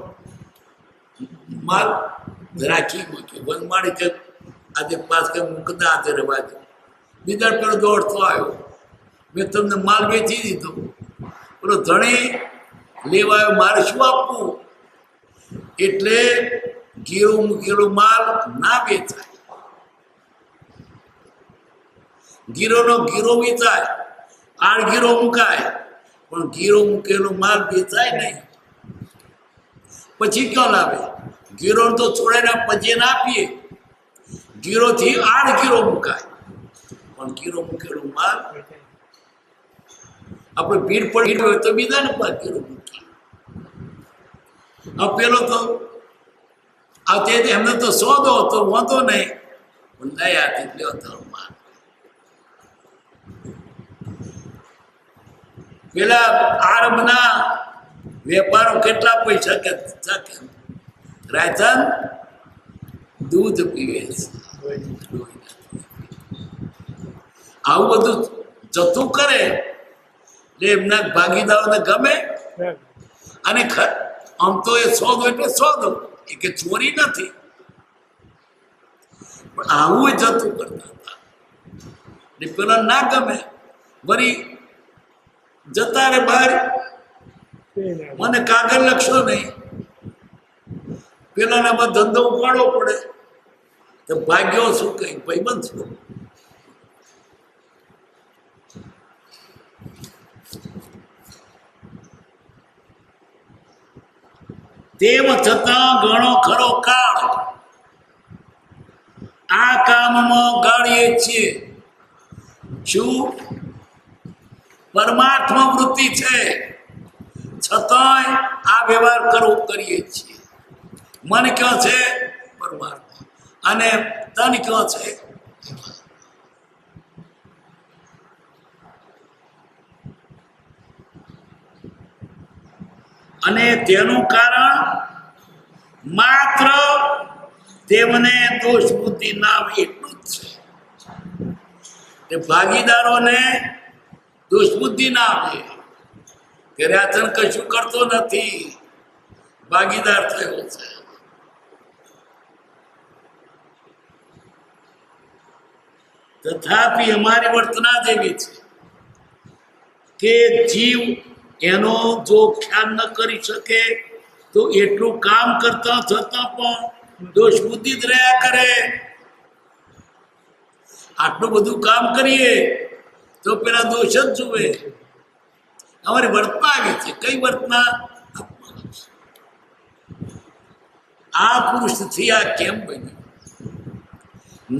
માલ રાખી મૂક્યો. બંધ માડી કે આજે પાસ કે મૂકતા આજે રવા દો. બીજા પેલો દોડતો આવ્યો, મેં તમને માલ વેચી દીધો. પેલો ધણી લેવા આવ્યો, મારે શું આપવું? એટલે ગીરો મૂકેલો માલ ના વેચાય, ગીરોનો ગીરો વેચાય, આડ ગીરો મુકાય, પણ ગીરો મૂકેલો માલ વેચાય નહીં. પછી ક્યાં લાવે? ગીરો તો છોડાઈને પછી ના આપીએ, ગીરોથી આડ ગીરો મુકાય, પણ ગીરો મૂકેલો માલ આપણે ભીડ પડી હોય તો બીજાને પણ ગીરો મૂકીએ. પેલો તો આ તે એમને તો સોદો હતો, વાંધો નહીં, પણ દયાથી લ્યો ધર્મમાં. પેલા આરબના વેપારો કેટલા પૈસા કે રાજન દૂધ પીવે છે, આવું બધું જતું કરે એટલે એમના ભાગીદારોને ગમે. અને આમ તો એ સોદો એટલે સોદો, એ કે ચોરી નથી, પણ આવું જતું કરતા હતા ને પેલા ના ગમે. વળી જતા રે બહાર, મને કાગળ લખશો નહીં, પેલાને ધંધો ઉપાડવો પડે, તો ભાગ્યો શું કઈ ભાઈબંધ શું. તેમ છતાં ઘણો ખરો કાળ આ કામમાં ગાળીએ છીએ. શું? પરમાત્મા વૃત્તિ છે, છતાંય આ વ્યવહાર કરીએ છીએ. મન ક્યાં છે? પરમાત્મા. અને તન ક્યાં છે? અને તેનું કારણ માત્ર તેમને દોષ બુદ્ધિ નામ એટલું જ છે. તે ભાગીદારોને દોષ બુદ્ધિ ના આવે કે રાજન કશું કરતો નથી, ભાગીદાર થયો છે. તથાપિ અમારી વર્તના જેવી છે કે જીવ એનો જો ખ્યાલ ન કરી શકે તો એટલું કામ કરતા છતાં પણ દોષ બુદ્ધિ જ રહ્યા કરે. આટલું બધું કામ કરીએ તો પેલા દોષ જ જુએ. અમારી વર્તના આવી છે. કઈ વર્તના? આ પુરુષથી આ કેમ બન્યું?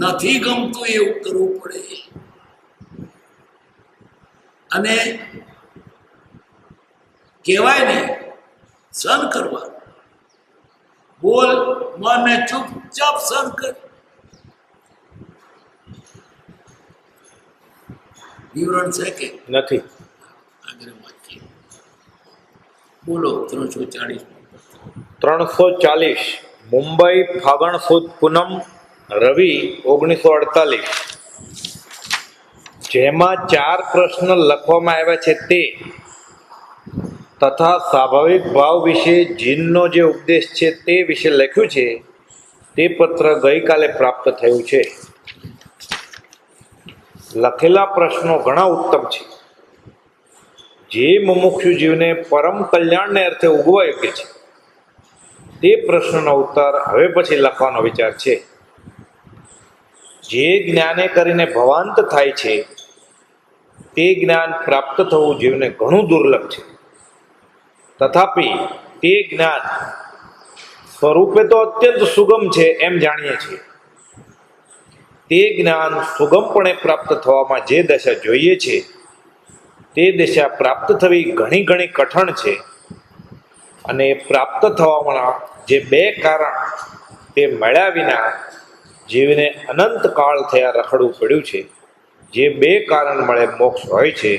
નથી ગમતું એવું કરવું પડે. અને કહેવાય નહીં સહન કરવા. બોલ મને ચૂપચાપ સહન કર. વિવરણ છે કે નથી? આગળ વાંચીએ. બોલો. 340. 340 મુંબઈ, ફાગણ સુદ પૂનમ, રવિ 1948. જેમાં 4 પ્રશ્ન લખવામાં આવ્યા છે તે તથા સ્વાભાવિક ભાવ વિશે જીનનો જે ઉપદેશ છે તે વિશે લખ્યું છે. તે પત્ર ગઈકાલે પ્રાપ્ત થયું છે. લખેલા પ્રશ્નો ઘણા ઉત્તમ છે, જે મુમુક્ષુ જીવને પરમ કલ્યાણને અર્થે ઉગવા યોગ્ય છે. તે પ્રશ્નનો ઉત્તર હવે પછી લખવાનો વિચાર છે. જે જ્ઞાને કરીને ભવાંત થાય છે તે જ્ઞાન પ્રાપ્ત થવું જીવને ઘણું દુર્લભ છે. તથાપિ તે જ્ઞાન સ્વરૂપે તો અત્યંત સુગમ છે એમ જાણીએ છીએ. તે જ્ઞાન સુગમપણે પ્રાપ્ત થવામાં જે દશા જોઈએ છે તે દશા પ્રાપ્ત થવી ઘણી ઘણી કઠણ છે. અને પ્રાપ્ત થવાના જે 2 કારણ તે મળ્યા વિના જીવને અનંત કાળ થયા રખડવું પડ્યું છે. જે 2 કારણ મળે મોક્ષ હોય છે.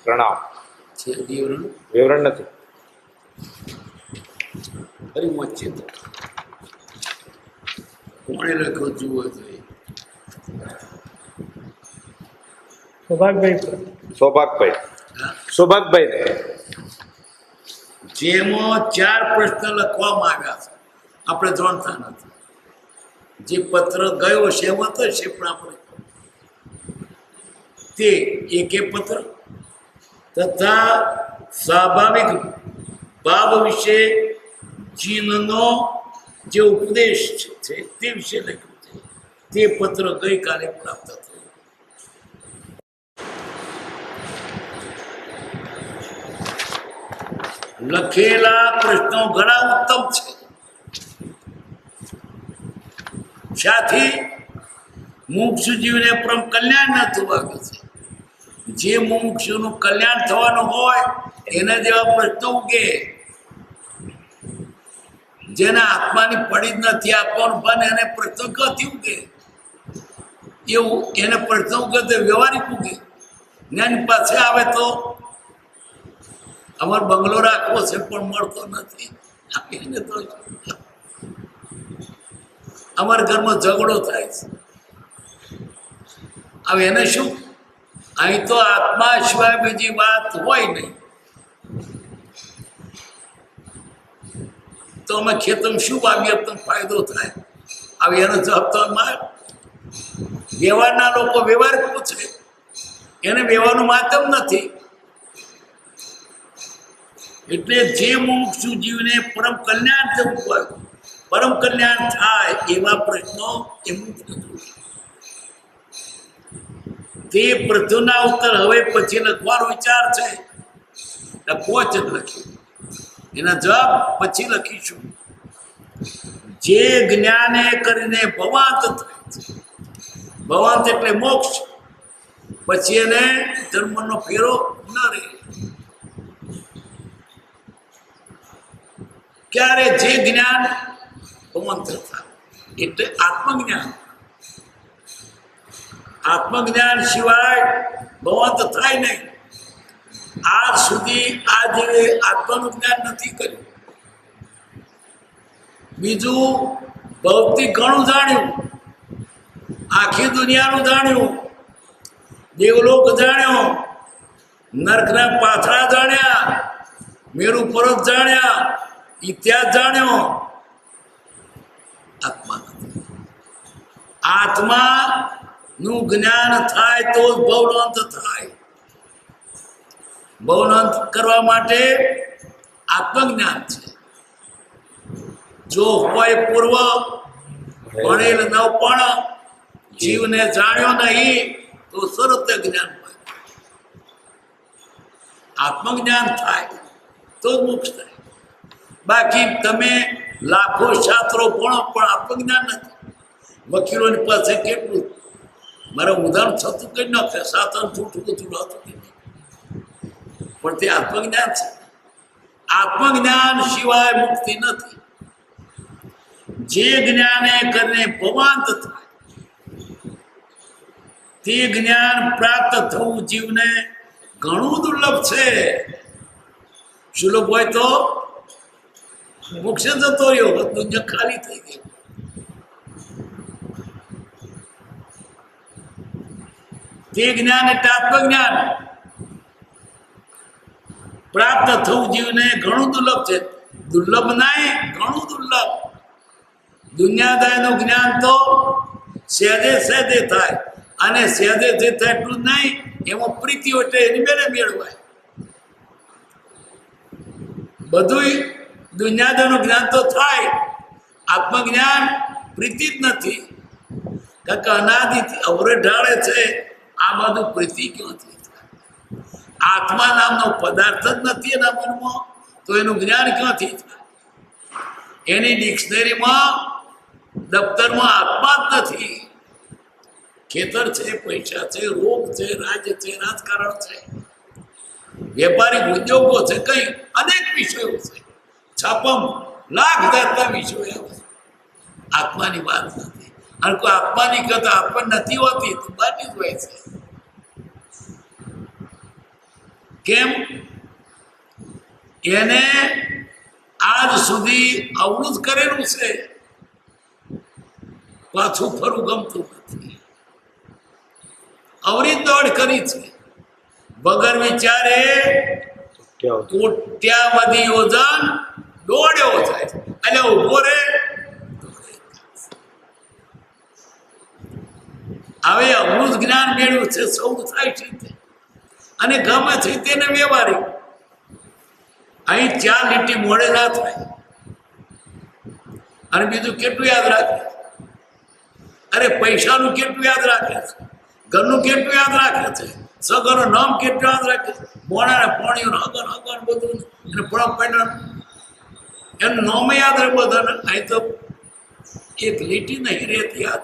પ્રણામ. વિવરણ નથી. કોણે લખ્યો જુઓ જોઈએ. સૌભાગભાઈ ને જેમાં 4 પ્રશ્ન લખવામાં આવ્યા છે. આપણે જાણતા નથી. જે પત્ર ગયો છે એમાં તો છે, પણ આપણે તે એક પત્ર તથા સ્વાભાવિક ભાવ વિશે જીનનો જે ઉપદેશ છે તે વિશે લખ્યું છે. તે પત્ર ગઈકાલે પ્રાપ્ત થયો. લખેલા પ્રશ્નો ઘણા ઉત્તમ છે. સાથી મુમુક્ષુ જીવને પરમ કલ્યાણ ન થવા છે. જે મુમુક્ષુનું કલ્યાણ થવાનું હોય એના જેવા પ્રશ્નો ઉગે. જેના આત્માની પડી જ નથી આપવાનું ભાન એને પ્રસંગ થયું કે એવું એને પ્રસંગ તે વ્યવહારિક કે જ્ઞાન પાસે આવે તો અમારો બંગલો રાખવો છે પણ મળતો નથી આપીને તો અમારા ઘરમાં ઝઘડો થાય છે. હવે એને શું અહીં તો આત્મા સિવાય બીજી વાત હોય નહીં તો અમે ખેતરમાં શું વાવીએ તો ફાયદો થાય. હવે એનો જવાબ તો વ્યવહારના લોકો વ્યવહાર પૂછે એને વ્યવહારનું માધ્યમ નથી. એટલે જે મુમુક્ષુ જીવને પરમ કલ્યાણ થવું હોય પરમ કલ્યાણ થાય એવા પ્રશ્નો એ મુક્ત તે પ્રશ્નોના ઉત્તર હવે પછી લખવાનો વિચાર છે. પોચ જ લખ્યું એના જવાબ પછી લખીશું. જે જ્ઞાને કરીને ભવાંત થાય છે ભવાંત એટલે મોક્ષ પછી એને જન્મનો ફેરો ન રહે. ક્યારે જે જ્ઞાન ભવાંત થાય એટલે આત્મજ્ઞાન. આત્મજ્ઞાન સિવાય ભવાંત થાય નહીં. આજ સુધી આ જેવે આત્માનું જ્ઞાન નથી કર્યું. બીજું ભૌતિક ઘણું જાણ્યું આખી દુનિયાનું જાણ્યું દેવલોક જાણ્યો નરકના પાથરા જાણ્યા મેરુ પર્વત જાણ્યા ઇતિહાસ જાણ્યો. આત્મા નથી. આત્માનું જ્ઞાન થાય તો જ ભવનાંત થાય. ભવનાંત કરવા માટે આત્મજ્ઞાન છે. જો હોય પૂર્વ ભણેલ ન પણ જીવને જાણ્યો નહીં તો સરત જ્ઞાન હોય. આત્મજ્ઞાન થાય તો મોક્ષ થાય. બાકી તમે લાખો શાસ્ત્રો ભણો પણ આત્મજ્ઞાન નથી. વકીલોની પાસે કેટલું મારે ઉદાહરણ થતું કઈ નાખે સાતન છૂટું બધું હતું પણ તે આત્મજ્ઞાન છે. આત્મજ્ઞાન સિવાય મુક્તિ નથી. જે જ્ઞાને કરીને ભવાંત થાય તે જ્ઞાન પ્રાપ્ત થવું જીવને ઘણું દુર્લભ છે. સુલભ હોય તો મોક્ષ જતો રહ્યો દુનિયા ખાલી થઈ ગઈ. તે જ્ઞાન એટલે આત્મજ્ઞાન પ્રાપ્ત થવું જીવને ઘણું દુર્લભ છે. દુર્લભ નહીં ઘણું દુર્લભ. દુનિયાદાયનું જ્ઞાન તો સહેજે સહેજે થાય અને સહેજે જે થાય એટલું જ નહીં એમાં પ્રીતિ એટલે એની બેને મેળવાય. બધું દુનિયાદાયનું જ્ઞાન તો થાય આત્મજ્ઞાન પ્રીતિ જ નથી. કારણ કે અનાદિથી અવરે ઢાળે છે આ બધું પ્રીતિ ક્યાંથી થાય? આત્મા નામનો પદાર્થ જ નથી એના મનમાં તો એનું જ્ઞાન ક્યાંથી થાય? એની ડિક્શનરીમાં દફતરમાં આત્મા જ નથી. ખેતર છે પૈસા છે રોગ છે રાજ્ય છે રાજકારણ છે વેપારિક ઉદ્યોગો છે કઈ અનેક વિષયો છે. છાપમ લાખ જાતના વિષયો આવે. આત્માની વાત નથી. અને કોઈ આત્માની કથા આત્મા નથી હોતી તો બાકી જ હોય છે. કેમ? એને આજ સુધી અવરુદ્ધ કરેલું છે પાછું ફરવું ગમતું નથી. અવરી દોડ કરી છે વગર વિચારે કોટ્યાવધી યોજન દોડ્યો જાય એટલે ઉભો રે. હવે અવરુદ્ધ જ્ઞાન મેળવ્યું છે સૌ થાય છે અને ગમે છે તેને વ્યવહારિક. અહીં 4 લીટી મોડે ના થાય. અને બીજું કેટલું યાદ રાખે? અરે પૈસાનું કેટલું યાદ રાખે છે? ઘરનું કેટલું યાદ રાખે છે? સગરનું નામ કેટલું યાદ રાખે છે? મોણાને પાણીનું હગન હગન બધું અને ફળમ પેટર્ન એનું નામ યાદ રહે બધાને. અહીં તો એક લીટી નહીં રહેતી યાદ.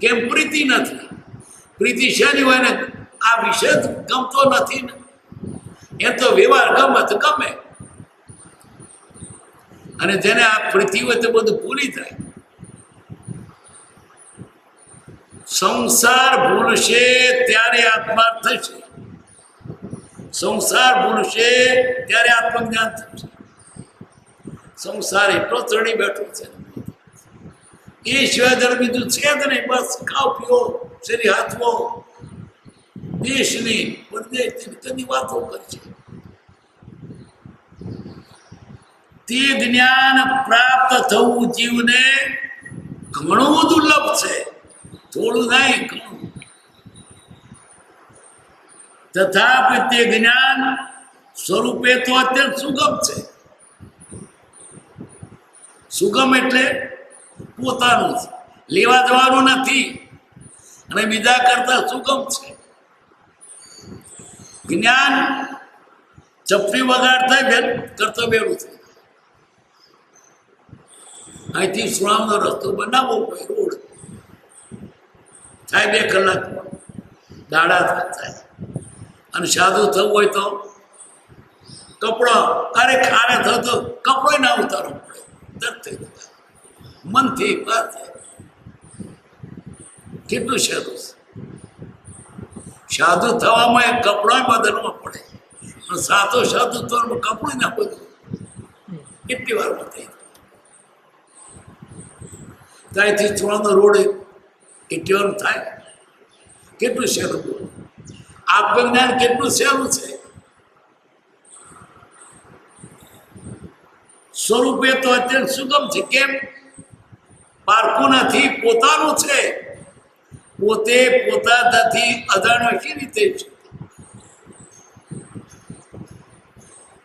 કેમ? પ્રીતિ નથી. પ્રીતિ શેની હોય ને આ વિષય ગમતો નથી ને એ તો વ્યવહાર ગમે તો ગમે. અને જેને આ પૃથ્વી હોય તે બધું ભૂલી જાય. સંસાર ભૂલશે ત્યારે આત્મા થશે. સંસાર ભૂલશે ત્યારે આત્મજ્ઞાન થશે. સંસાર એટલો ચડી બેઠો છે, એ સિવાય દર બીજું છે જ નહીં. બસ ખાઓ પીઓ, શરીર હાથવો, દેશની પરદેશની કદી વાતો કરશે. તે જ્ઞાન પ્રાપ્ત થવું જીવને ઘણું દુર્લભ છે, થોડું નહીં ઘણું. તથાપિ તે જ્ઞાન સ્વરૂપે તો અત્યંત સુગમ છે. સુગમ એટલે પોતાનું છે, લેવા જવાનું નથી, અને બીજા કરતા સુગમ છે. જ્ઞાન ચપટી વગાડતા બેન કરતો બેરું છે. અહીંથી સુણાવનો રસ્તો બનાવવો પડે, રોડ થાય 2 કલાકમાં, દાડા થાય. અને સાદું થવું હોય તો કપડો, અરે ખારે થયો તો કપડો ના ઉતારવો પડે, દર્દ થઈ જાય મનથી. વાત કેટલું સાદું છે. સાધુ થવામાં એક કપડો બદલવો પડે, પણ સાધુ તો કપડું ના બદલું કેટલી વારમાં થઈ જાય. ત્યાંથી ચોળાનો રોડ એટલી વાર થાય. કેટલું સહેલું આત્મજ્ઞાન, કેટલું સહેલું છે. સ્વરૂપે તો અત્યંત સુગમ છે. કેમ? પારકું નથી, પોતાનું છે. પોતે પોતાથી અજાણ્યો શી રીતે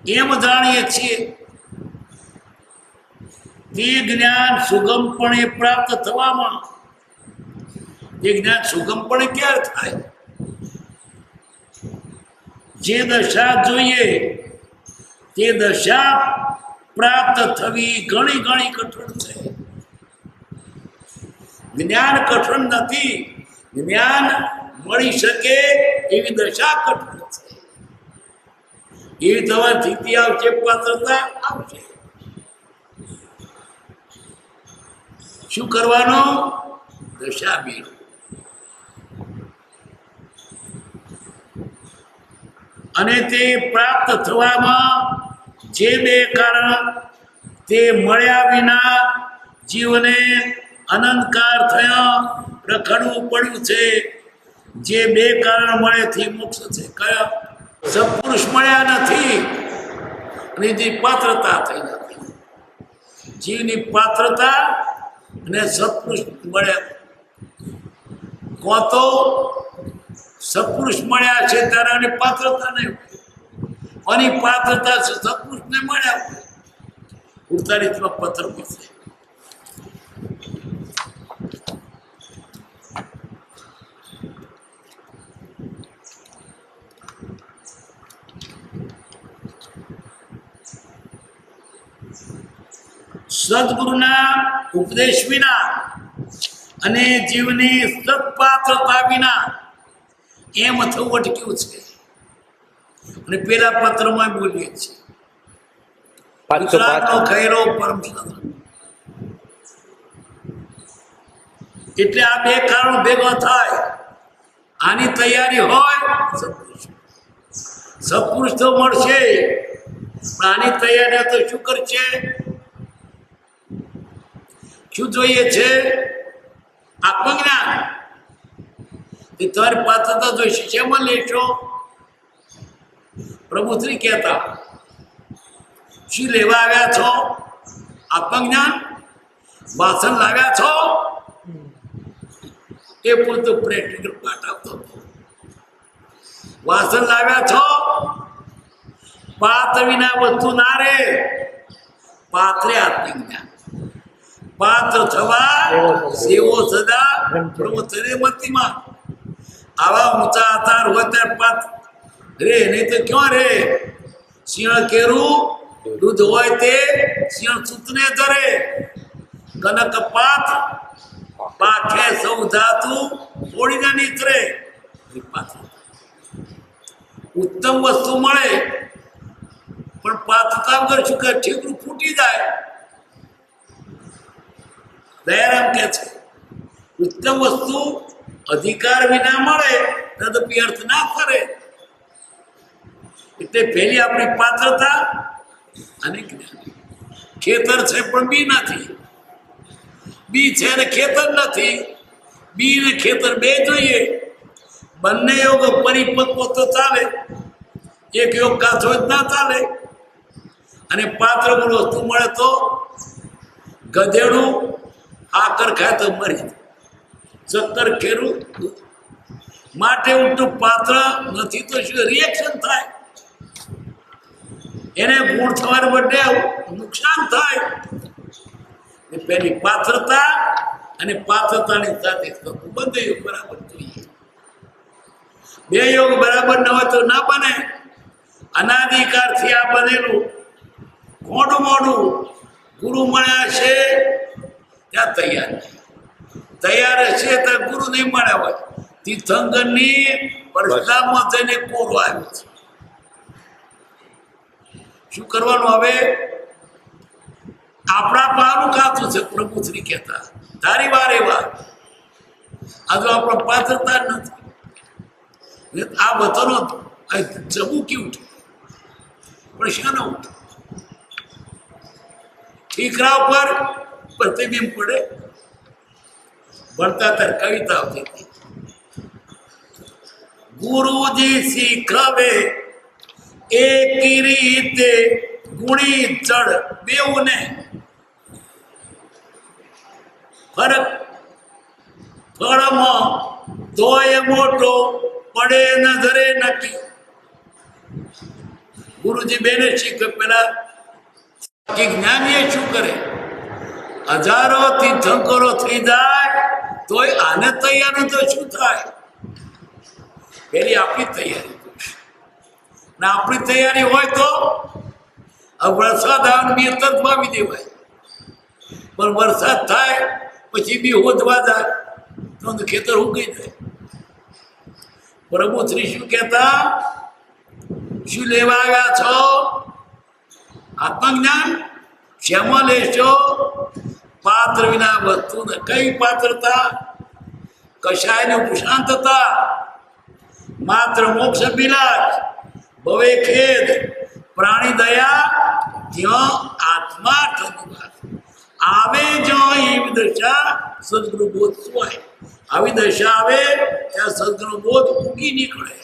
છે એમ જાણીએ છીએ. તે જ્ઞાન સુગમપણે પ્રાપ્ત થવામાં, એ જ્ઞાન સુગમપણે ક્યારે થાય? જે દશા જોઈએ તે દશા પ્રાપ્ત થવી ઘણી ઘણી કઠણ છે. જ્ઞાન કઠણ નથી, જ્ઞાન મળી શકે એવી દશા કઠણ છે. એવી તમારી સ્થિતિ આવશે, પાત્રતા આવશે. શું કરવાનું? દશા મેળવો. અને તે પ્રાપ્ત થવામાં જે 2 કારણ તે મળ્યા વિના જીવને અનંતકાળ થયા રખડવું પડ્યું છે. જે 2 કારણ મળેથી મોક્ષ છે. કયા? સત્પુરુષ મળ્યા નથી અને જે પાત્રતા થઈ નથી. જીવની પાત્રતા અને સત્પુરુષ મળ્યા. કોણ તો સત્પુરુષ મળ્યા છે ત્યારે અને પાત્રતા નહીં, અને પાત્રતા છે સત્પુરુષને મળ્યા. 48માં પત્ર મળશે. સદગુરુના ઉપદેશ વિના અને જીવની સત્પાત્રતા વિના એમ થવું અટક્યું છે. અને પેલા પત્રમાં બોલીએ છીએ, ગુજરાતનો ખૈરો પરમ સદન. એટલે આ 2 કારણો ભેગો થાય, આની તૈયારી હોય સત્પુરુષ તો મળશે. પણ આની તૈયારી તો શું કરશે? શું જોઈએ છે? આત્મજ્ઞાન. તમારી પાત્રતા જોઈશે. શેમાં લેશો? પ્રભુશ્રી કહેતા, શું લેવા આવ્યા છો? આત્મજ્ઞાન. વાસણ લાવ્યા છો? એ પૂરતું પ્રેક્ટિકલ પાઠ આપતો હતો. વાસણ લાવ્યા છો? પાત્ર વિના વસ્તુ ના રે. પાત્રે આત્મજ્ઞાન. પાત્ર થવા સેવો સદા પ્રભુ મતીમાં. આવા ઊંચા આધાર હોય ત્યારે પાત્ર રે, નહીં તો ક્યાં રે? સિંહ કેરું દૂધ હોય તે સિંહ સૂતને ધરે. કનક પાત્ર પાખે સૌ ધાતુ છોડીને નીતરે. ઉત્તમ વસ્તુ મળે પણ પાત્રતા વગર શું કરે? ઠીકરું ફૂટી જાય. દયારામ કહે છે ઉત્તમ વસ્તુ અધિકાર વિના મળે તદપી અર્થ ના કરે. એટલે પહેલી આપણી પાત્રતા અને જ્ઞાન. ખેતર છે પણ બી નથી, બી છે ને ખેતર નથી. બી ને ખેતર બે જોઈએ, બંને યોગ પરિપક્વ તો ચાલે, એક યોગ કાચો જ ના ચાલે. અને પાત્ર વસ્તુ મળે તો ગધેડું આકર ખાય તો મરી ચક્કર ખેરું. માટે ઉલટું પાત્ર નથી તો શું રિએક્શન થાય, એને ગુણ થવાને બદલે નુકસાન થાય. પેલી પાત્રતા અને પાત્રતાની સાથે બંને યોગ બરાબર જોઈએ. બે યોગ બરાબર ન હોય તો ના બને. અનાધિકારથી આ બનેલું મોડું મોડું ગુરુ મળ્યા છે ત્યાં તૈયાર નહીં, તૈયાર હશે ત્યાં ગુરુ નહીં મળ્યા હોય. તીર્થંકરની પરશુરામમાં જઈને કોરો આવ્યો છે. શું કરવાનું હવે? આપણા પાનું કાચું છે. પ્રભુ શ્રી કહેતા તારી વાર એવા આ તો આપણા પાત્રતા નથી. આ બધાનો ચબુકી ઉઠે પણ શાનો ઉઠે? ઠીકરા ઉપર પ્રતિબિંબ પડે. ભણતા ત્યારે કવિતા આવતી હતી, ગુરુજી શીખવે એકી રીતે ગુણી ચડ બેઉને ફરક ફળમાં તોય મોટો પડે નજરે નક્કી. ગુરુજી બેને શીખવે. પેલા જ્ઞાનીએ શું કરે? હજારો તીર્થંકરો થઈ જાય તોય આને તૈયાર તો શું થાય? પેલી આપણી તૈયારી ને આપણી તૈયારી હોય તો વરસાદ આવે બી તરત વાવી દેવાય. પણ વરસાદ થાય પછી બી હોદવા જાય તો ખેતર ઉગી જાય. પ્રભુ શ્રી શું કહેતા? શું લેવા આવ્યા છો? આત્મજ્ઞાન. શેમાં લેશો? પાત્ર વિના વસ્તુ ને કઈ પાત્રતા? કશાયને ઉપશાંતતા, માત્ર મોક્ષ બિલાસ, ભવે ખેદ, પ્રાણી દયા, જ્યાં આત્મા ઠંડવા આવે. જો એવી દશા સદગુરુ બોધ હોય. આવી દશા આવે ત્યાં સદગુરુ બોધ ઉગી નીકળે.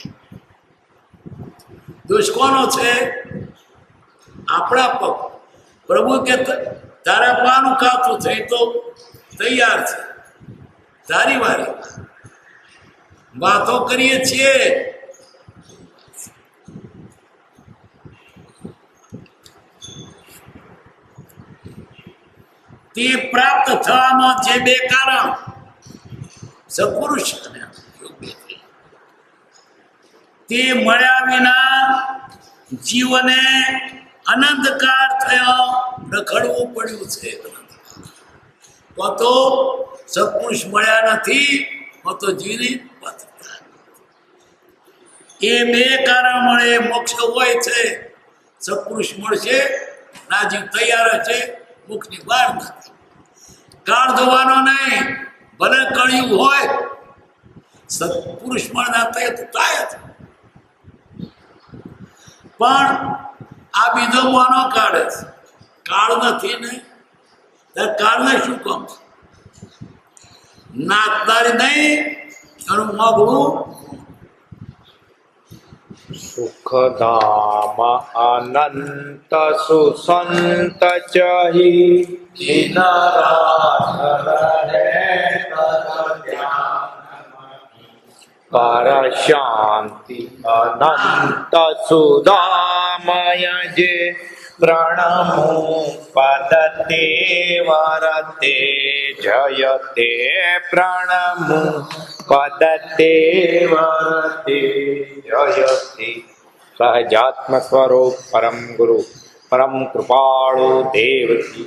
દોષ કોનો છે? આપણા પગ. પ્રભુ કે તારા પાનું કાચું છે તો તૈયાર છે, તારી વારી. વાતો કરીએ છીએ તે પ્રાપ્ત થવામાં જે બે કારણ સત્પુરુષ અને તે મળ્યા વિના જીવને અનંતકાળ થયો રખડવું પડ્યું છે. તો સત્પુરુષ મળ્યા નથી, તો જીવની પાત્રતા. એ બે કારણ મળે મોક્ષ હોય છે. સત્પુરુષ મળશે ના જીવ તૈયાર હશે, મુખની વાર નથી. કાળ ધોવાનો નહીં, ભલે કળિયુગ હોય, સત્પુરુષ મળના તૈયાર તો થાય જ. પણ આ બીજો મોનો કાળ છે, કાળ નથી ને. કાળને શું કામ છે? નાતદારી નહીં એનું મોગળું. સુખધામ અનંત સુસંત ચહી પર શાંતિ અનંત સુદામય જે પ્રણમો પદતે વરતે જયતે પ્રણમો પદતે વરતે જયતે. સહજાત્મ સ્વરૂપ પરમ ગુરુ પરમ કૃપાળુ દેવકી